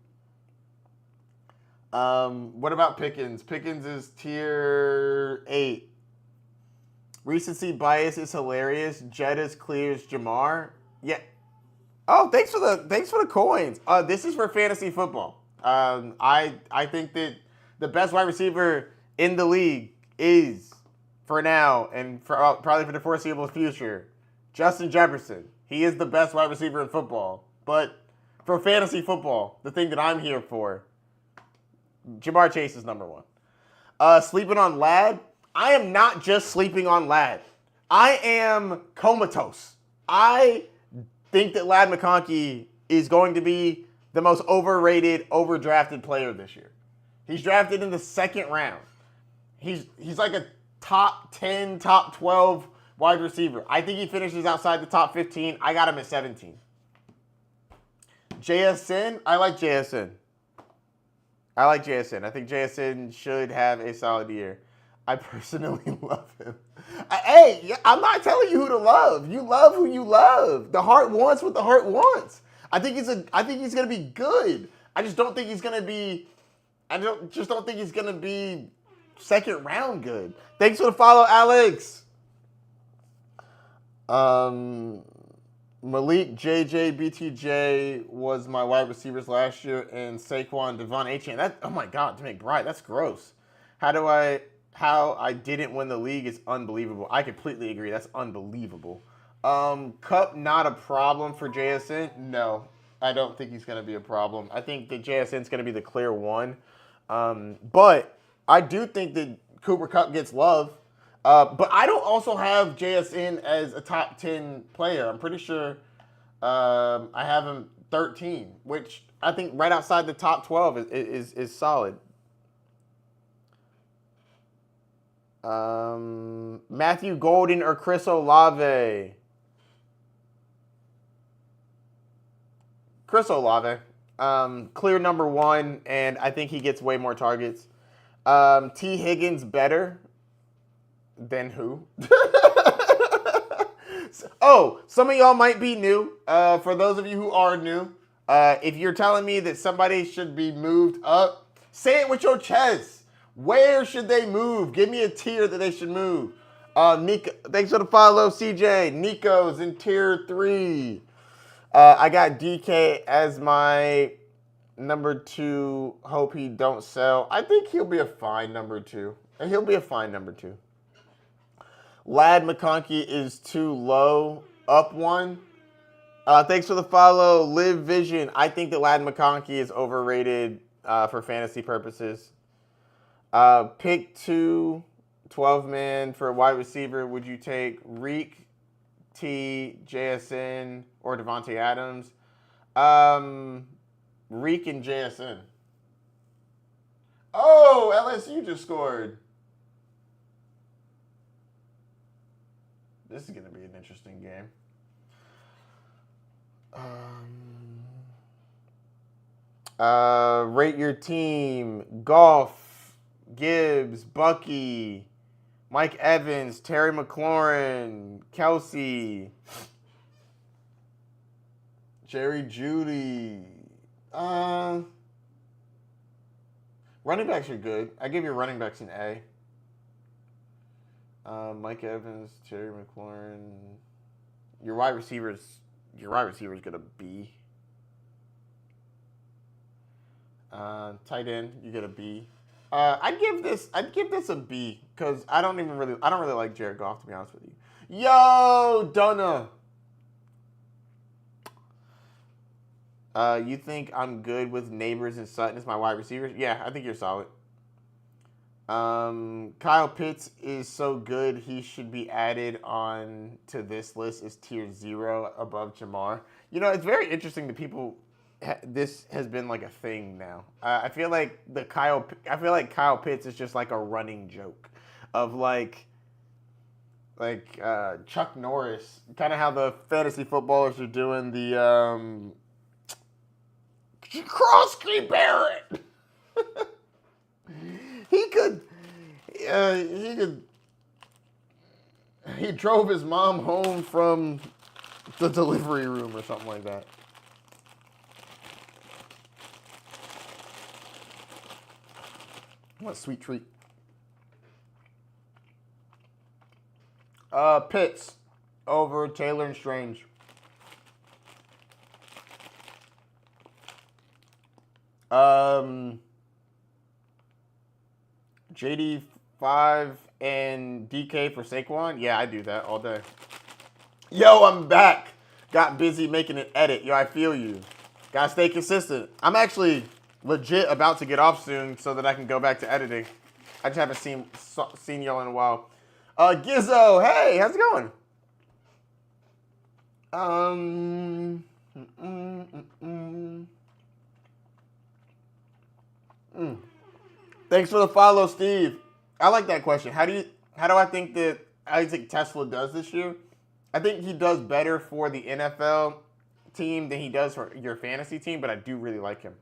What about Pickens? Pickens is tier 8. Recency bias is hilarious. Jettis clears Jamar. Yeah. Oh, thanks for the coins. This is for fantasy football. I think that the best wide receiver in the league is, for now and for probably for the foreseeable future, Justin Jefferson. He is the best wide receiver in football. But for fantasy football, the thing that I'm here for, Jamar Chase is number 1. Sleeping on Ladd. I am not just sleeping on Ladd. I am comatose. I think that Ladd McConkey is going to be the most overrated, overdrafted player this year. He's drafted in the 2nd round. He's like a top 10, top 12 wide receiver. I think he finishes outside the top 15. I got him at 17. JSN, I like JSN. I think JSN should have a solid year. I personally love him. Hey, I'm not telling you who to love. You love who you love. The heart wants what the heart wants. I think he's gonna be good. I just don't think he's gonna be. I don't think he's gonna be 2nd round good. Thanks for the follow, Alex. Malik, JJ, BTJ was my wide receivers last year, and Saquon, Devon Achane. Oh my God, to make bright. That's gross. How I didn't win the league is unbelievable. I completely agree. That's unbelievable. Cup, not a problem for JSN. No, I don't think he's going to be a problem. I think that JSN's going to be the clear 1. But I do think that Cooper Kupp gets love. But I don't also have JSN as a top 10 player. I'm pretty sure I have him 13, which I think right outside the top 12 is solid. Matthew Golden or Chris Olave? Chris Olave. Clear number one, and I think he gets way more targets. T. Higgins better than who? Oh, some of y'all might be new. For those of you who are new, if you're telling me that somebody should be moved up, say it with your chest. Where should they move? Give me a tier that they should move. Nico, thanks for the follow, CJ. Nico's in tier 3. I got DK as my number 2. Hope he don't sell. I think he'll be a fine number 2. He'll be a fine number 2. Lad McConkey is too low. Up 1. Thanks for the follow. Live Vision. I think that Lad McConkey is overrated for fantasy purposes. Pick 2, 12-man for a wide receiver. Would you take Reek, T, JSN, or Devontae Adams? Reek and JSN. Oh, LSU just scored. This is going to be an interesting game. Rate your team. Goff, Gibbs, Bucky, Mike Evans, Terry McLaurin, Kelsey, Jerry Jeudy. Running backs are good. I give your running backs an A. Mike Evans, Terry McLaurin. Your wide receivers get a B. Tight end, you get a B. I'd give this a B because I don't really like Jared Goff, to be honest with you. Yo, Donna. You think I'm good with Neighbors and Sutton as my wide receivers? Yeah, I think you're solid. Kyle Pitts is so good he should be added on to this list as tier 0 above Jamar. You know, it's very interesting that people. This has been like a thing now. I feel like Kyle Pitts is just like a running joke of like Chuck Norris, kind of how the fantasy footballers are doing the Cross Creek Barrett. He drove his mom home from the delivery room or something like that. What a sweet treat. Pitts over Taylor and Strange. JD5 and DK for Saquon? Yeah, I do that all day. Yo, I'm back. Got busy making an edit. Yo, I feel you. Gotta stay consistent. I'm actually legit about to get off soon so that I can go back to editing. I just haven't seen y'all in a while. Gizzo, hey, how's it going? Thanks for the follow, Steve. I like that question. How do I think Tesla does this year? I think he does better for the NFL team than he does for your fantasy team, but I do really like him.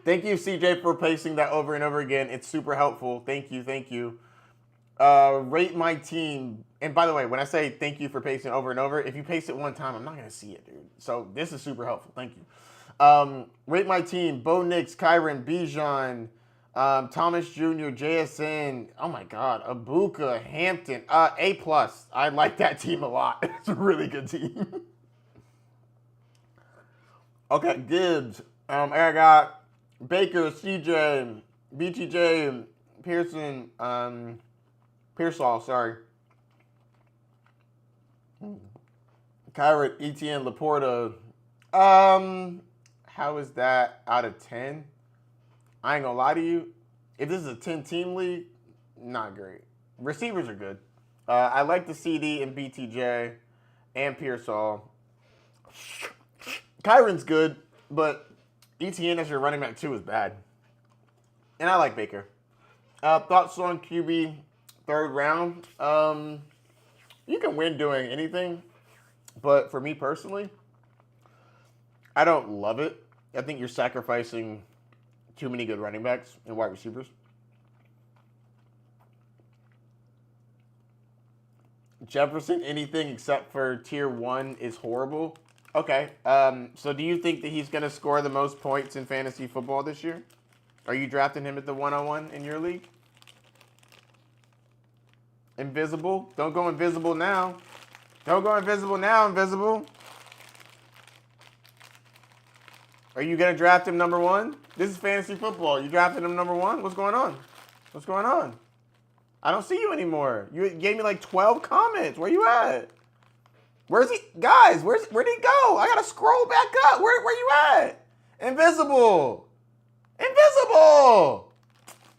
Thank you, CJ, for pasting that over and over again. It's super helpful. Thank you. Rate my team. And by the way, when I say thank you for pasting over and over, if you paste it one time, I'm not going to see it, dude. So this is super helpful. Thank you. Rate my team. Bo Nix, Kyron, Bijan, Thomas Jr., JSN. Oh, my God. Abuka, Hampton. A+. I like that team a lot. It's a really good team. Okay, Gibbs. I got Baker, CJ, BTJ, Pearson, Pearsall, sorry. Kyrat, Etienne, Laporta. How is that out of 10? I ain't gonna lie to you. If this is a 10-team league, not great. Receivers are good. I like the CD and BTJ and Pearsall. Kyron's good, but Etienne as your running back 2 is bad. And I like Baker. Thoughts on QB third round. You can win doing anything, but for me personally, I don't love it. I think you're sacrificing too many good running backs and wide receivers. Jefferson, anything except for tier 1 is horrible. Okay. So do you think that he's going to score the most points in fantasy football this year? Are you drafting him at the 101 in your league? Invisible? Don't go invisible now. Don't go invisible now, invisible. Are you going to draft him number 1? This is fantasy football. You drafted him number 1? What's going on? What's going on? I don't see you anymore. You gave me like 12 comments. Where you at? Where's he? Guys, where'd he go? I got to scroll back up. Where you at? Invisible. Invisible.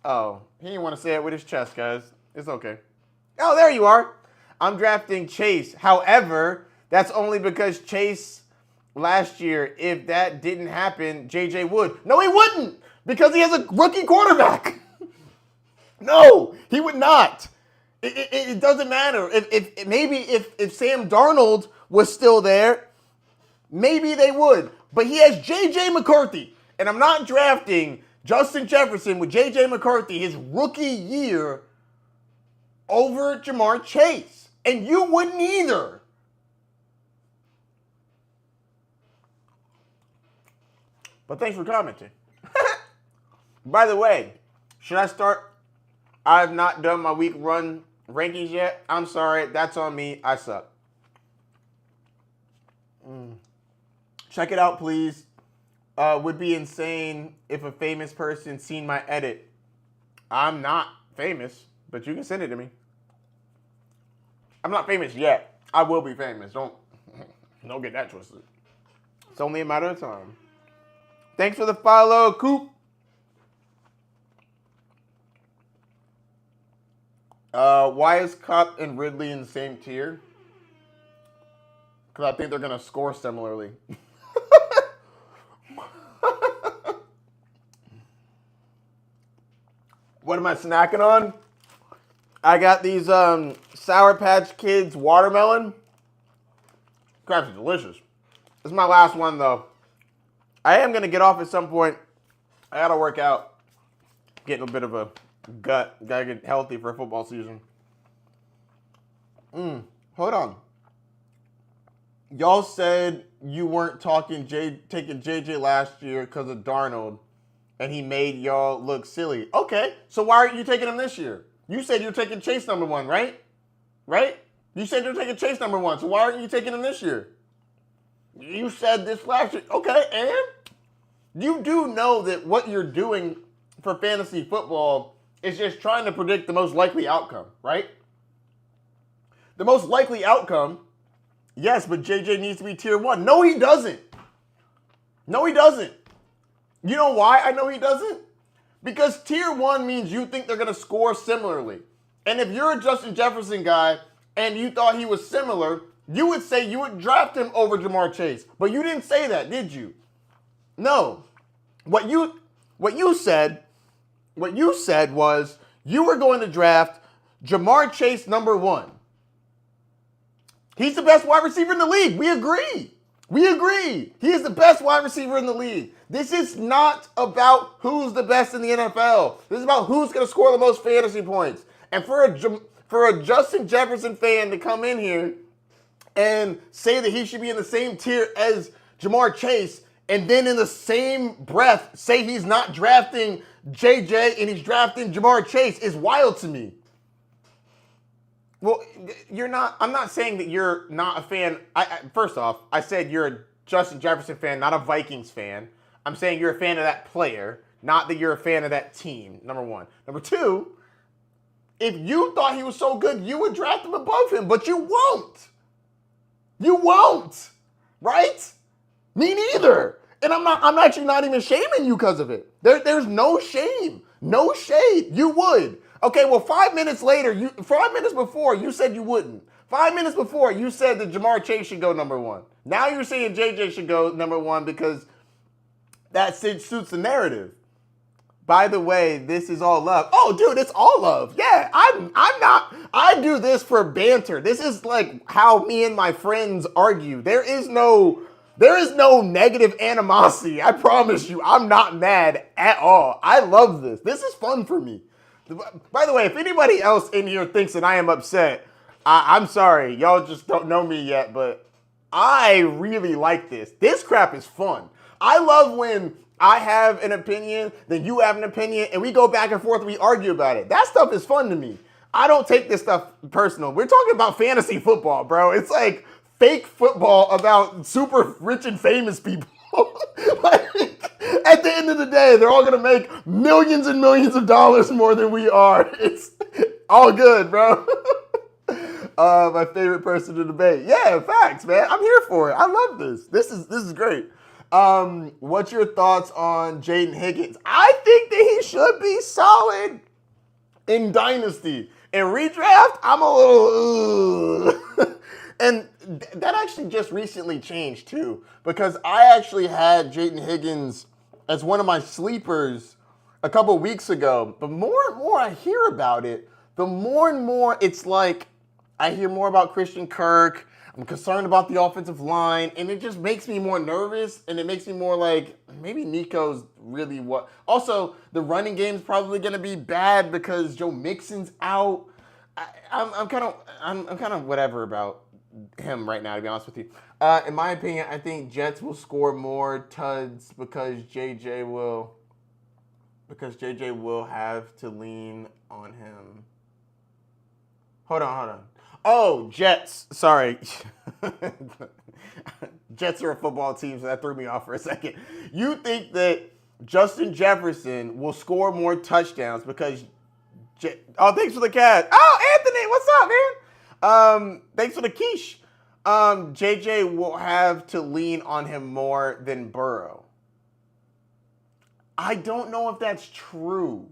Oh, he didn't want to say it with his chest, guys. It's okay. Oh, there you are. I'm drafting Chase. However, that's only because Chase last year, if that didn't happen, JJ would. No, he wouldn't, because he has a rookie quarterback. No, he would not. It doesn't matter. If Sam Darnold was still there, maybe they would. But he has J.J. McCarthy. And I'm not drafting Justin Jefferson with J.J. McCarthy his rookie year over Jamar Chase. And you wouldn't either. But thanks for commenting. By the way, should I start? I've not done my week run rankings yet. I'm sorry. That's on me. I suck. Check it out, please. Would be insane if a famous person seen my edit. I'm not famous, but you can send it to me. I'm not famous yet. I will be famous. Don't get that twisted. It's only a matter of time. Thanks for the follow, Coop. Why is Kupp and Ridley in the same tier? Because I think they're going to score similarly. What am I snacking on? I got these Sour Patch Kids watermelon. Crap's delicious. This is my last one, though. I am going to get off at some point. I got to work out. Getting a bit of a gut. Gotta get healthy for football season. Hold on. Y'all said you weren't taking JJ last year because of Darnold, and he made y'all look silly. Okay, so why aren't you taking him this year? You said you're taking Chase number 1, right? Right? You said you're taking Chase number 1, so why aren't you taking him this year? You said this last year. Okay, and you do know that what you're doing for fantasy football is just trying to predict the most likely outcome, right? The most likely outcome, yes, but JJ needs to be tier 1. No, he doesn't. No, he doesn't. You know why I know he doesn't? Because tier 1 means you think they're going to score similarly. And if you're a Justin Jefferson guy and you thought he was similar, you would say you would draft him over Jamar Chase. But you didn't say that, did you? No. What you said was you were going to draft Jamar Chase number 1. He's the best wide receiver in the league. We agree. He is the best wide receiver in the league. This is not about who's the best in the NFL. This is about who's going to score the most fantasy points. And for a Justin Jefferson fan to come in here and say that he should be in the same tier as Jamar Chase, and then in the same breath say he's not drafting JJ and he's drafting Jamar Chase is wild to me. Well, I'm not saying that you're not a fan. First off, I said you're a Justin Jefferson fan, not a Vikings fan. I'm saying you're a fan of that player, not that you're a fan of that team, number 1. Number 2, if you thought he was so good, you would draft him above him, but you won't. You won't, right? Me neither. And I'm actually not even shaming you because of it. There's no shame, no shade. You would. Okay, well, 5 minutes before, you said you wouldn't. 5 minutes before, you said that Jamar Chase should go number 1. Now you're saying JJ should go number 1 because that suits the narrative. By the way, this is all love. Oh, dude, it's all love. Yeah, I'm not. I do this for banter. This is like how me and my friends argue. There is no negative animosity. I promise you, I'm not mad at all. I love this. This is fun for me. By the way, if anybody else in here thinks that I am upset, I'm sorry. Y'all just don't know me yet, but I really like this. This crap is fun. I love when I have an opinion, then you have an opinion, and we go back and forth, we argue about it. That stuff is fun to me. I don't take this stuff personal. We're talking about fantasy football, bro. It's like fake football about super rich and famous people. Like, at the end of the day, they're all gonna make millions and millions of dollars more than we are. It's all good, bro. My favorite person to debate. Yeah, facts, man. I'm here for it. I love this. This is great. What's your thoughts on Jaden Higgins? I think that he should be solid in Dynasty. In redraft, I'm a little and that actually just recently changed too, because I actually had Jaden Higgins as one of my sleepers a couple weeks ago. But more and more I hear about it, the more and more it's like I hear more about Christian Kirk. I'm concerned about the offensive line, and it just makes me more nervous, and it makes me more like maybe Nico's really what. Also, the running game's probably going to be bad because Joe Mixon's out. I'm kind of whatever about him right now, to be honest with you. In my opinion, I think Jets will score more tuds because JJ will have to lean on him. Hold on. Oh, Jets. Sorry. Jets are a football team, so that threw me off for a second. You think that Justin Jefferson will score more touchdowns because... Oh, thanks for the cat. Oh, Anthony, what's up, man? Thanks for the quiche. JJ will have to lean on him more than Burrow. I don't know if that's true.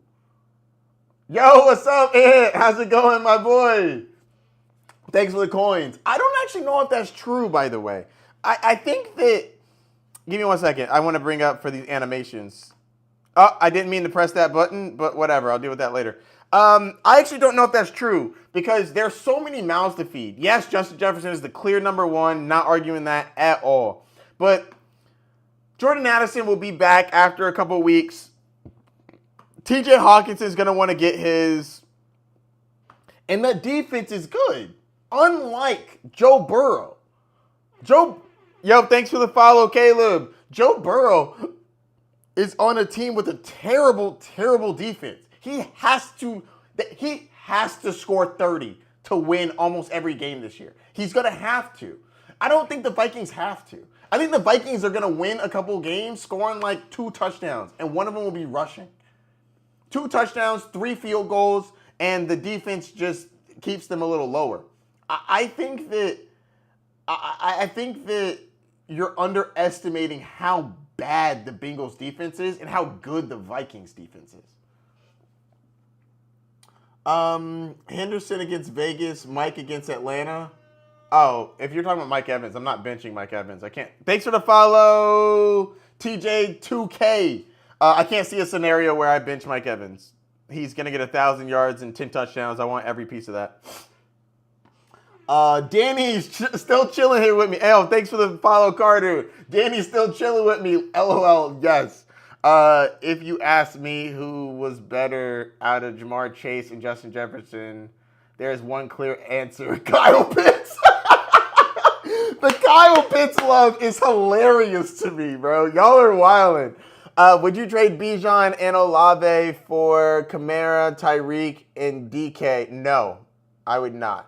Yo, what's up, Ed? How's it going, my boy? Thanks for the coins. I don't actually know if that's true, by the way. I think that... Give me 1 second. I want to bring up for these animations. Oh, I didn't mean to press that button, but whatever. I'll deal with that later. I actually don't know if that's true because there's so many mouths to feed. Yes, Justin Jefferson is the clear number one. Not arguing that at all. But Jordan Addison will be back after a couple weeks. TJ Hawkinson is going to want to get his. And the defense is good. Unlike Joe Burrow. Yo, thanks for the follow, Caleb. Joe Burrow is on a team with a terrible, terrible defense. He has to score 30 to win almost every game this year. He's going to have to. I don't think the Vikings have to. I think the Vikings are going to win a couple games scoring like 2 touchdowns, and one of them will be rushing. 2 touchdowns, 3 field goals, and the defense just keeps them a little lower. I think that you're underestimating how bad the Bengals defense is and how good the Vikings defense is. Henderson against Vegas, Mike against Atlanta. Oh, if you're talking about Mike Evans, I'm not benching Mike Evans. I can't. Thanks for the follow, TJ2K. I can't see a scenario where I bench Mike Evans. He's going to get 1,000 yards and 10 touchdowns. I want every piece of that. Danny's still chilling here with me. Oh, thanks for the follow, Carter. Danny's still chilling with me. LOL, yes. If you ask me who was better out of Jamar Chase and Justin Jefferson, there's one clear answer. Kyle Pitts. The Kyle Pitts love is hilarious to me, bro. Y'all are wildin'. Would you trade Bijan and Olave for Kamara, Tyreek, and DK? No, I would not.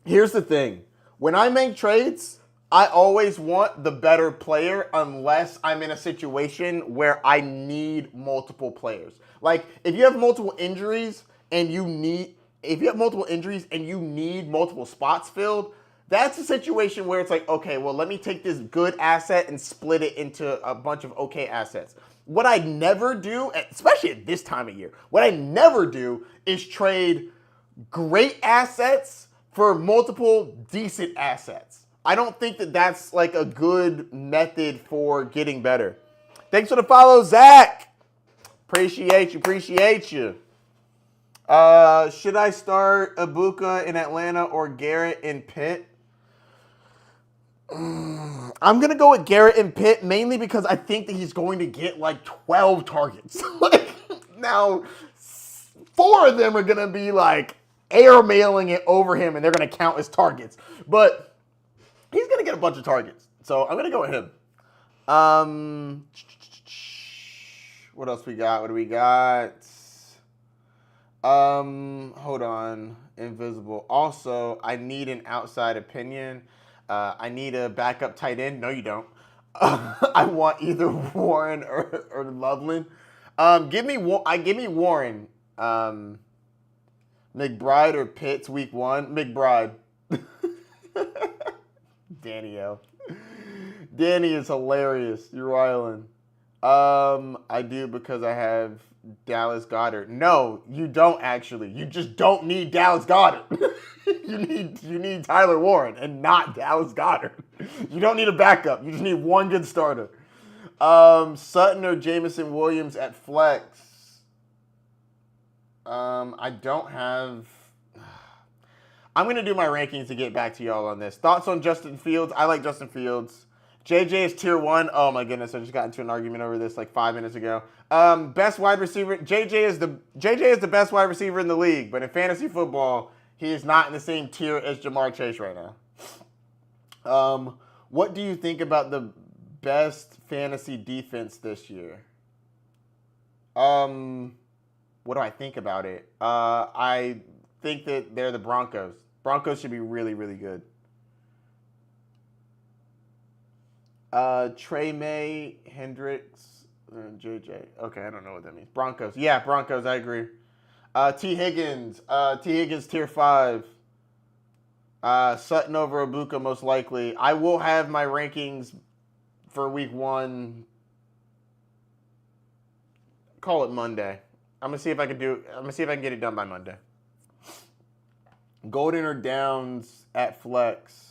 Here's the thing. When I make trades, I always want the better player unless I'm in a situation where I need multiple players. Like, if you have multiple injuries and you need multiple spots filled, that's a situation where it's like, okay, well, let me take this good asset and split it into a bunch of okay assets. What I never do, especially at this time of year, what I never do is trade great assets for multiple decent assets. I don't think that that's like a good method for getting better. Thanks for the follow, Zach. Appreciate you. Appreciate you. Should I start Ibuka in Atlanta or Garrett in Pitt? I'm going to go with Garrett in Pitt mainly because I think that he's going to get like 12 targets. Now, 4 of them are going to be like airmailing it over him and they're going to count as targets. But he's going to get a bunch of targets. So I'm going to go with him. What else we got? What do we got? Hold on. Invisible. Also, I need an outside opinion. I need a backup tight end. No, you don't. I want either Warren or Loveland. Give me Warren. McBride or Pitts week 1. McBride. Danny L. Danny is hilarious. You're wildin'. I do because I have Dallas Goedert. No, you don't actually. You just don't need Dallas Goedert. you need Tyler Warren and not Dallas Goedert. You don't need a backup. You just need one good starter. Sutton or Jameson Williams at flex. I don't have. I'm gonna do my rankings to get back to y'all on this. Thoughts on Justin Fields? I like Justin Fields. JJ is tier 1. Oh my goodness, I just got into an argument over this like 5 minutes ago. Best wide receiver. JJ is the best wide receiver in the league, but in fantasy football, he is not in the same tier as Jamar Chase right now. What do you think about the best fantasy defense this year? What do I think about it? I think that they're the Broncos. Broncos should be really, really good. Trey May, Hendricks, JJ. Okay, I don't know what that means. Broncos. Yeah, Broncos, I agree. T. Higgins. T. Higgins, tier 5. Sutton over Ibuka, most likely. I will have my rankings for week 1. Call it Monday. I'm gonna see if I can get it done by Monday. Golden or Downs at flex.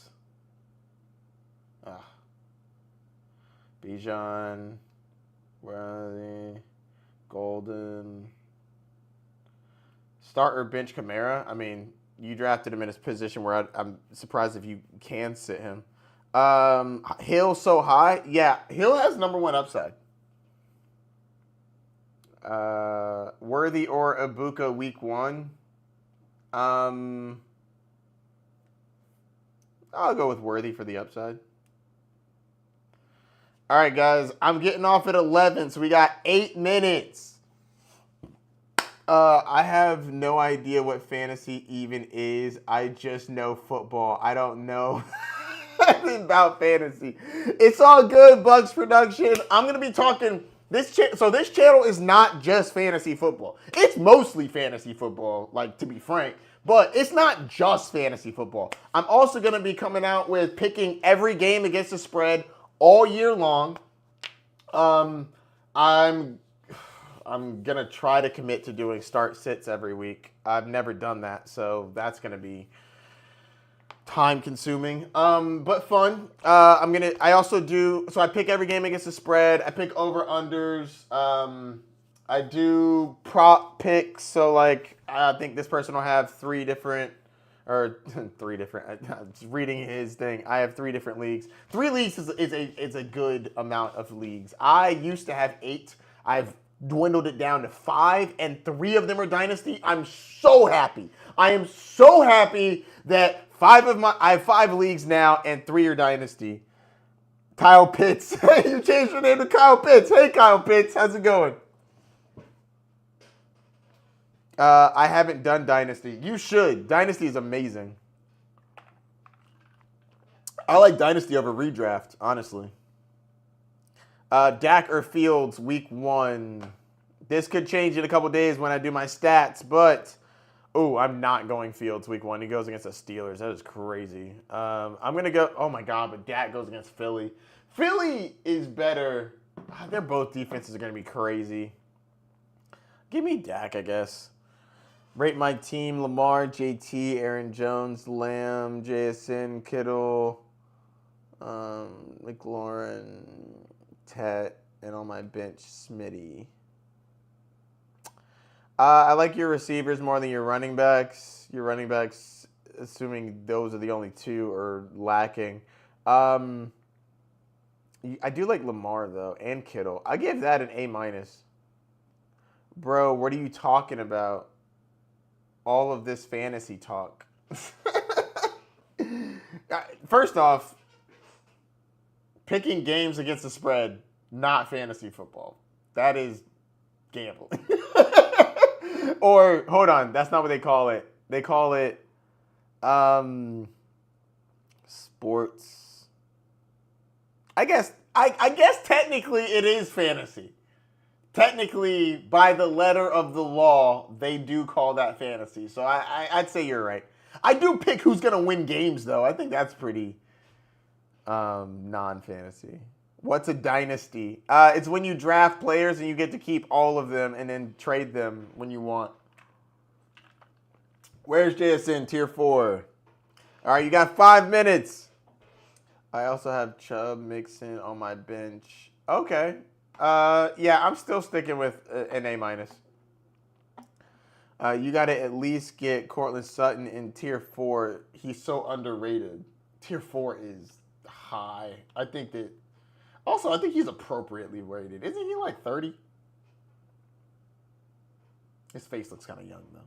Bijan, where are they? Golden. Start or bench Kamara. I mean, you drafted him in a position where I'm surprised if you can sit him. Hill so high. Yeah, Hill has number 1 upside. Worthy or Ibuka week 1. I'll go with Worthy for the upside. All right, guys, I'm getting off at 11, so we got 8 minutes. I have no idea what fantasy even is. I just know football. I don't know anything about fantasy. It's all good, Bugs Production. I'm going to be talking... This channel is not just fantasy football. It's mostly fantasy football, like, to be frank. But it's not just fantasy football. I'm also going to be coming out with picking every game against the spread all year long. I'm going to try to commit to doing start-sits every week. I've never done that, so that's going to be time-consuming, but fun. I also do, so I pick every game against the spread. I pick over-unders. I do prop picks, so like, I think this person will have 3 different, or 3 different, I'm just reading his thing. I have 3 different leagues. 3 leagues is a good amount of leagues. I used to have 8. I've dwindled it down to 5, and 3 of them are Dynasty. I'm so happy. I am so happy that I have 5 leagues now, and 3 are Dynasty. Kyle Pitts. You changed your name to Kyle Pitts. Hey, Kyle Pitts. How's it going? I haven't done Dynasty. You should. Dynasty is amazing. I like Dynasty over Redraft, honestly. Dak or Fields, week 1. This could change in a couple days when I do my stats, but... Oh, I'm not going Fields week 1. He goes against the Steelers. That is crazy. I'm going to go... Oh, my God, but Dak goes against Philly. Philly is better. They're both defenses are going to be crazy. Give me Dak, I guess. Rate my team: Lamar, JT, Aaron Jones, Lamb, JSN, Kittle, McLaurin, Tet, and on my bench, Smitty. I like your receivers more than your running backs. Your running backs, assuming those are the only two, are lacking. Um, I do like Lamar though, and Kittle. I give that an A minus. Bro, what are you talking about? All of this fantasy talk. First off, picking games against the spread, not fantasy football. That is gambling. Or hold on, that's not what they call it. They call it sports. I guess technically it is fantasy. Technically, by the letter of the law, they do call that fantasy. So I'd say you're right. I do pick who's gonna win games though. I think that's pretty non-fantasy. What's a dynasty? It's when you draft players and you get to keep all of them and then trade them when you want. Where's JSN tier 4? All right, you got 5 minutes. I also have Chubb Mixon on my bench. Okay. Yeah, I'm still sticking with an A minus. You got to at least get Cortland Sutton in tier 4. He's so underrated. Tier 4 is high. I think he's appropriately rated. Isn't he like 30? His face looks kind of young though.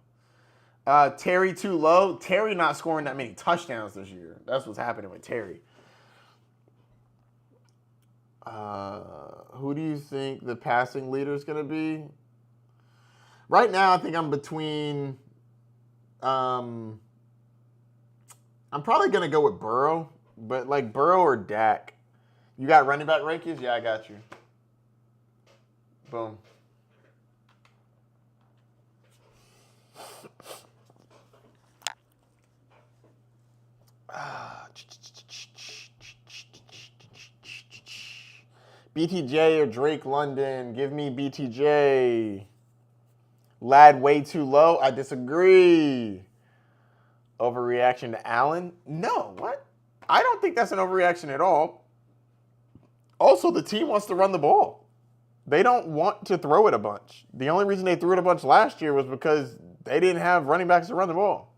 Terry too low. Terry not scoring that many touchdowns this year. That's what's happening with Terry. Who do you think the passing leader is going to be? Right now, I think I'm between. I'm probably going to go with Burrow, but like Burrow or Dak. You got running back rankings? Yeah, I got you. Boom. BTJ or Drake London? Give me BTJ. Lad way too low? I disagree. Overreaction to Allen? No, what? I don't think that's an overreaction at all. Also, the team wants to run the ball. They don't want to throw it a bunch. The only reason they threw it a bunch last year was because they didn't have running backs to run the ball.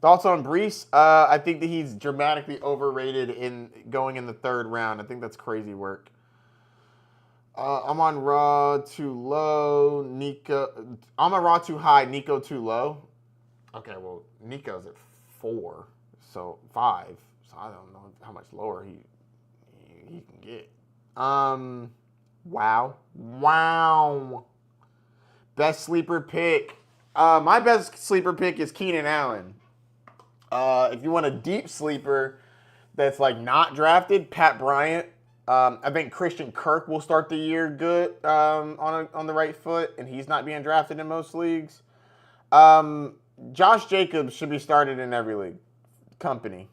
Thoughts on Brees? I think that he's dramatically overrated in going in the 3rd round. I think that's crazy work. I'm on Raw too low. I'm on Raw too high. Nico too low. Okay, well, Nico's at 4, so 5. So I don't know how much lower he can get. Wow. Best sleeper pick. My best sleeper pick is Keenan Allen. If you want a deep sleeper that's like not drafted, Pat Bryant. I think Christian Kirk will start the year good on the right foot, and he's not being drafted in most leagues. Josh Jacobs should be started in every league. Company.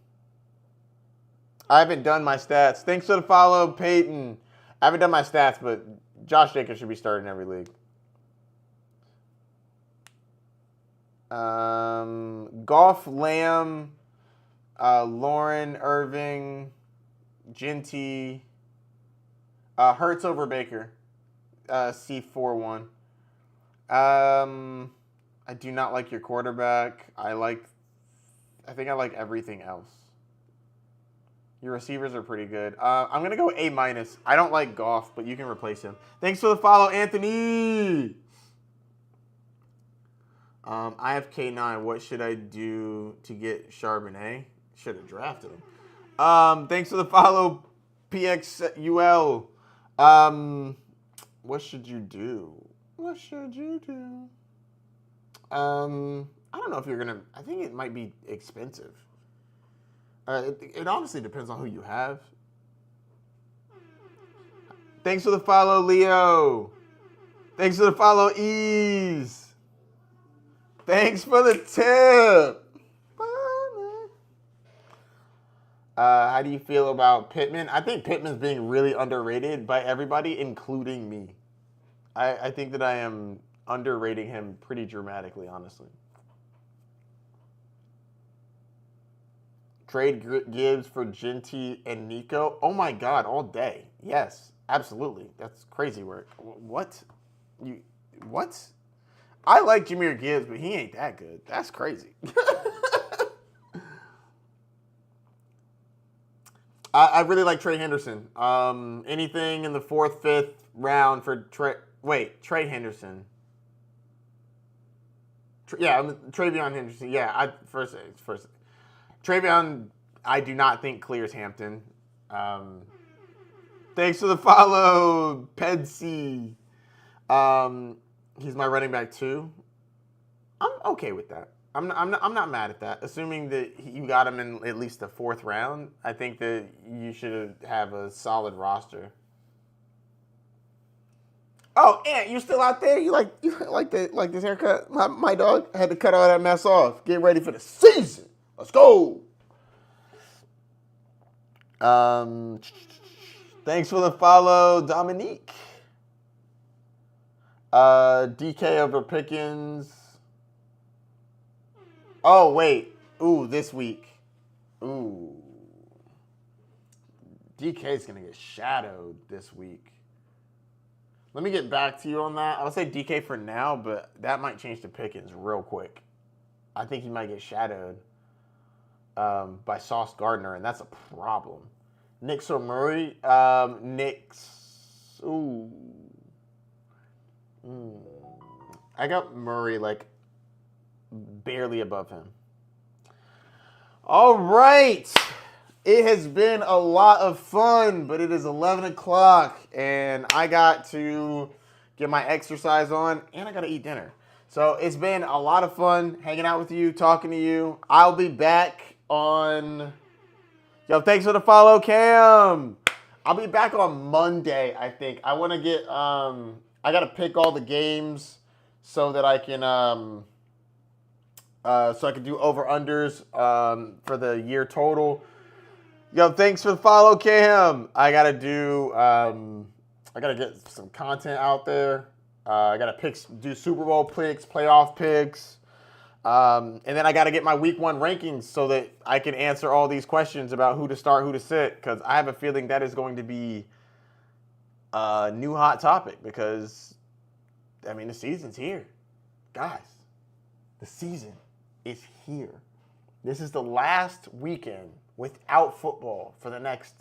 I haven't done my stats. Thanks for the follow, Peyton. I haven't done my stats, but Josh Jacobs should be started in every league. Goff, Lamb, Lauren, Irving, Ginty, Hurts over Baker, C41. I do not like your quarterback. I think I like everything else. Your receivers are pretty good. I'm going to go A minus. I don't like Goff, but you can replace him. Thanks for the follow, Anthony. I have K9. What should I do to get Charbonnet? Should have drafted him. Thanks for the follow, PXUL. What should you do? I don't know if you're going to... I think it might be expensive. It honestly depends on who you have. Thanks for the follow, Leo. Thanks for the follow, Ease. Thanks for the tip. How do you feel about Pittman? I think Pittman's being really underrated by everybody, including me. I think that I am underrating him pretty dramatically, honestly. Trade Gibbs for Ginty and Nico. Oh my God, all day. Yes, absolutely. That's crazy work. What? What? I like Jahmyr Gibbs, but he ain't that good. That's crazy. I really like Trey Henderson. Anything in the 4th, 5th round for Trey. Wait, Trey Henderson. Travion Henderson. Yeah, first. Travion, I do not think clears Hampton. Thanks for the follow, Pedsy. He's my running back too. I'm okay with that. I'm not mad at that. Assuming that you got him in at least the 4th round, I think that you should have a solid roster. Oh, Ant, you're still out there? You like this haircut? My dog had to cut all that mess off. Get ready for the season. Let's go. Thanks for the follow, Dominique. DK over Pickens. Oh, wait. Ooh, this week. Ooh. DK's going to get shadowed this week. Let me get back to you on that. I would say DK for now, but that might change to Pickens real quick. I think he might get shadowed by Sauce Gardner, and that's a problem. Knicks or Murray? Knicks. Ooh. I got Murray like barely above him. All right. It has been a lot of fun, but it is 11 o'clock, and I got to get my exercise on, and I got to eat dinner. So it's been a lot of fun hanging out with you, talking to you. I'll be back on... Yo, thanks for the follow, Cam. I'll be back on Monday, I think. I want to get... I got to pick all the games so that I can... so I can do over-unders for the year total. Yo, thanks for the follow, Cam. I gotta get some content out there. I gotta do Super Bowl picks, playoff picks, and then I gotta get my Week 1 rankings so that I can answer all these questions about who to start, who to sit. Because I have a feeling that is going to be a new hot topic. Because I mean, the season's here, guys. The season is here. This is the last weekend without football for the next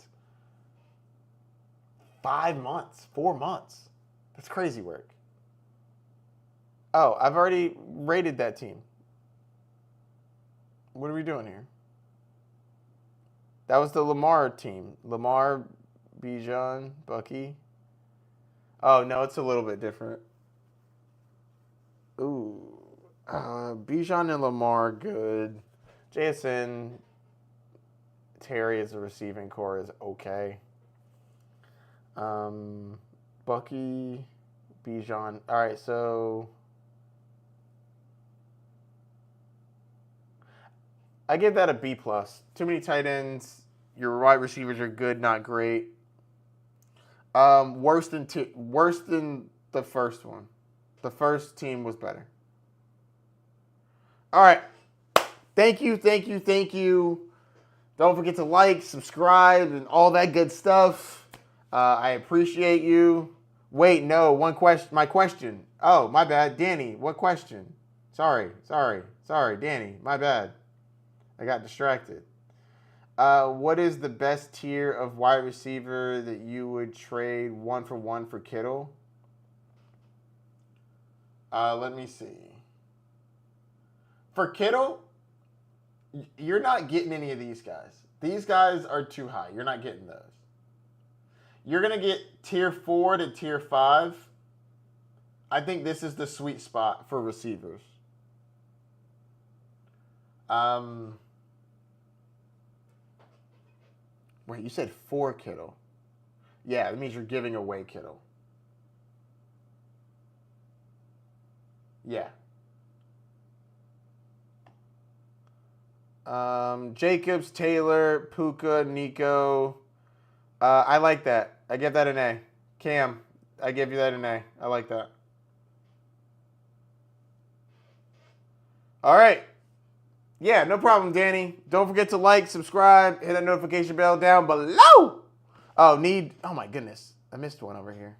4 months. That's crazy work. Oh, I've already rated that team. What are we doing here? That was the Lamar team. Lamar, Bijan, Bucky. Oh, no, it's a little bit different. Ooh. Bijan and Lamar, good. JSN, Terry as a receiving core is okay. Bucky, Bijan. All right, so I give that a B+. Too many tight ends. Your wide receivers are good, not great. Worse than the first one. The first team was better. All right. Thank you. Don't forget to like, subscribe, and all that good stuff. I appreciate you. Wait, no, one question. My question. Oh, my bad. Danny, what question? Sorry, Danny, my bad. I got distracted. What is the best tier of wide receiver that you would trade 1-for-1 for Kittle? Let me see. For Kittle, you're not getting any of these guys. These guys are too high. You're not getting those. You're going to get tier 4 to tier 5. I think this is the sweet spot for receivers. Wait, you said 4 Kittle. Yeah, that means you're giving away Kittle. Yeah. Jacobs, Taylor, Puka, Nico. I like that. I give that an A. Cam, I give you that an A. I like that. All right. Yeah, no problem, Danny. Don't forget to like, subscribe, hit that notification bell down below. Oh my goodness. I missed one over here.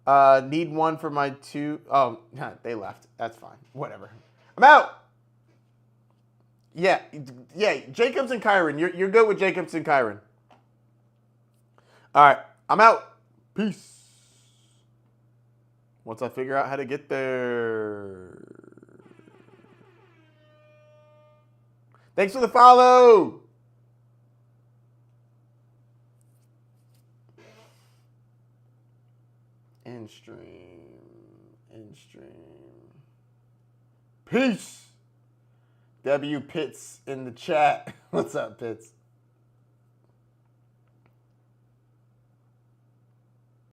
Need one for my two. Oh, they left. That's fine. Whatever. I'm out. Yeah, Jacobs and Kyron. You're good with Jacobs and Kyron. All right, I'm out. Peace. Once I figure out how to get there. Thanks for the follow. In stream. Peace. W Pitts in the chat. What's up, Pitts?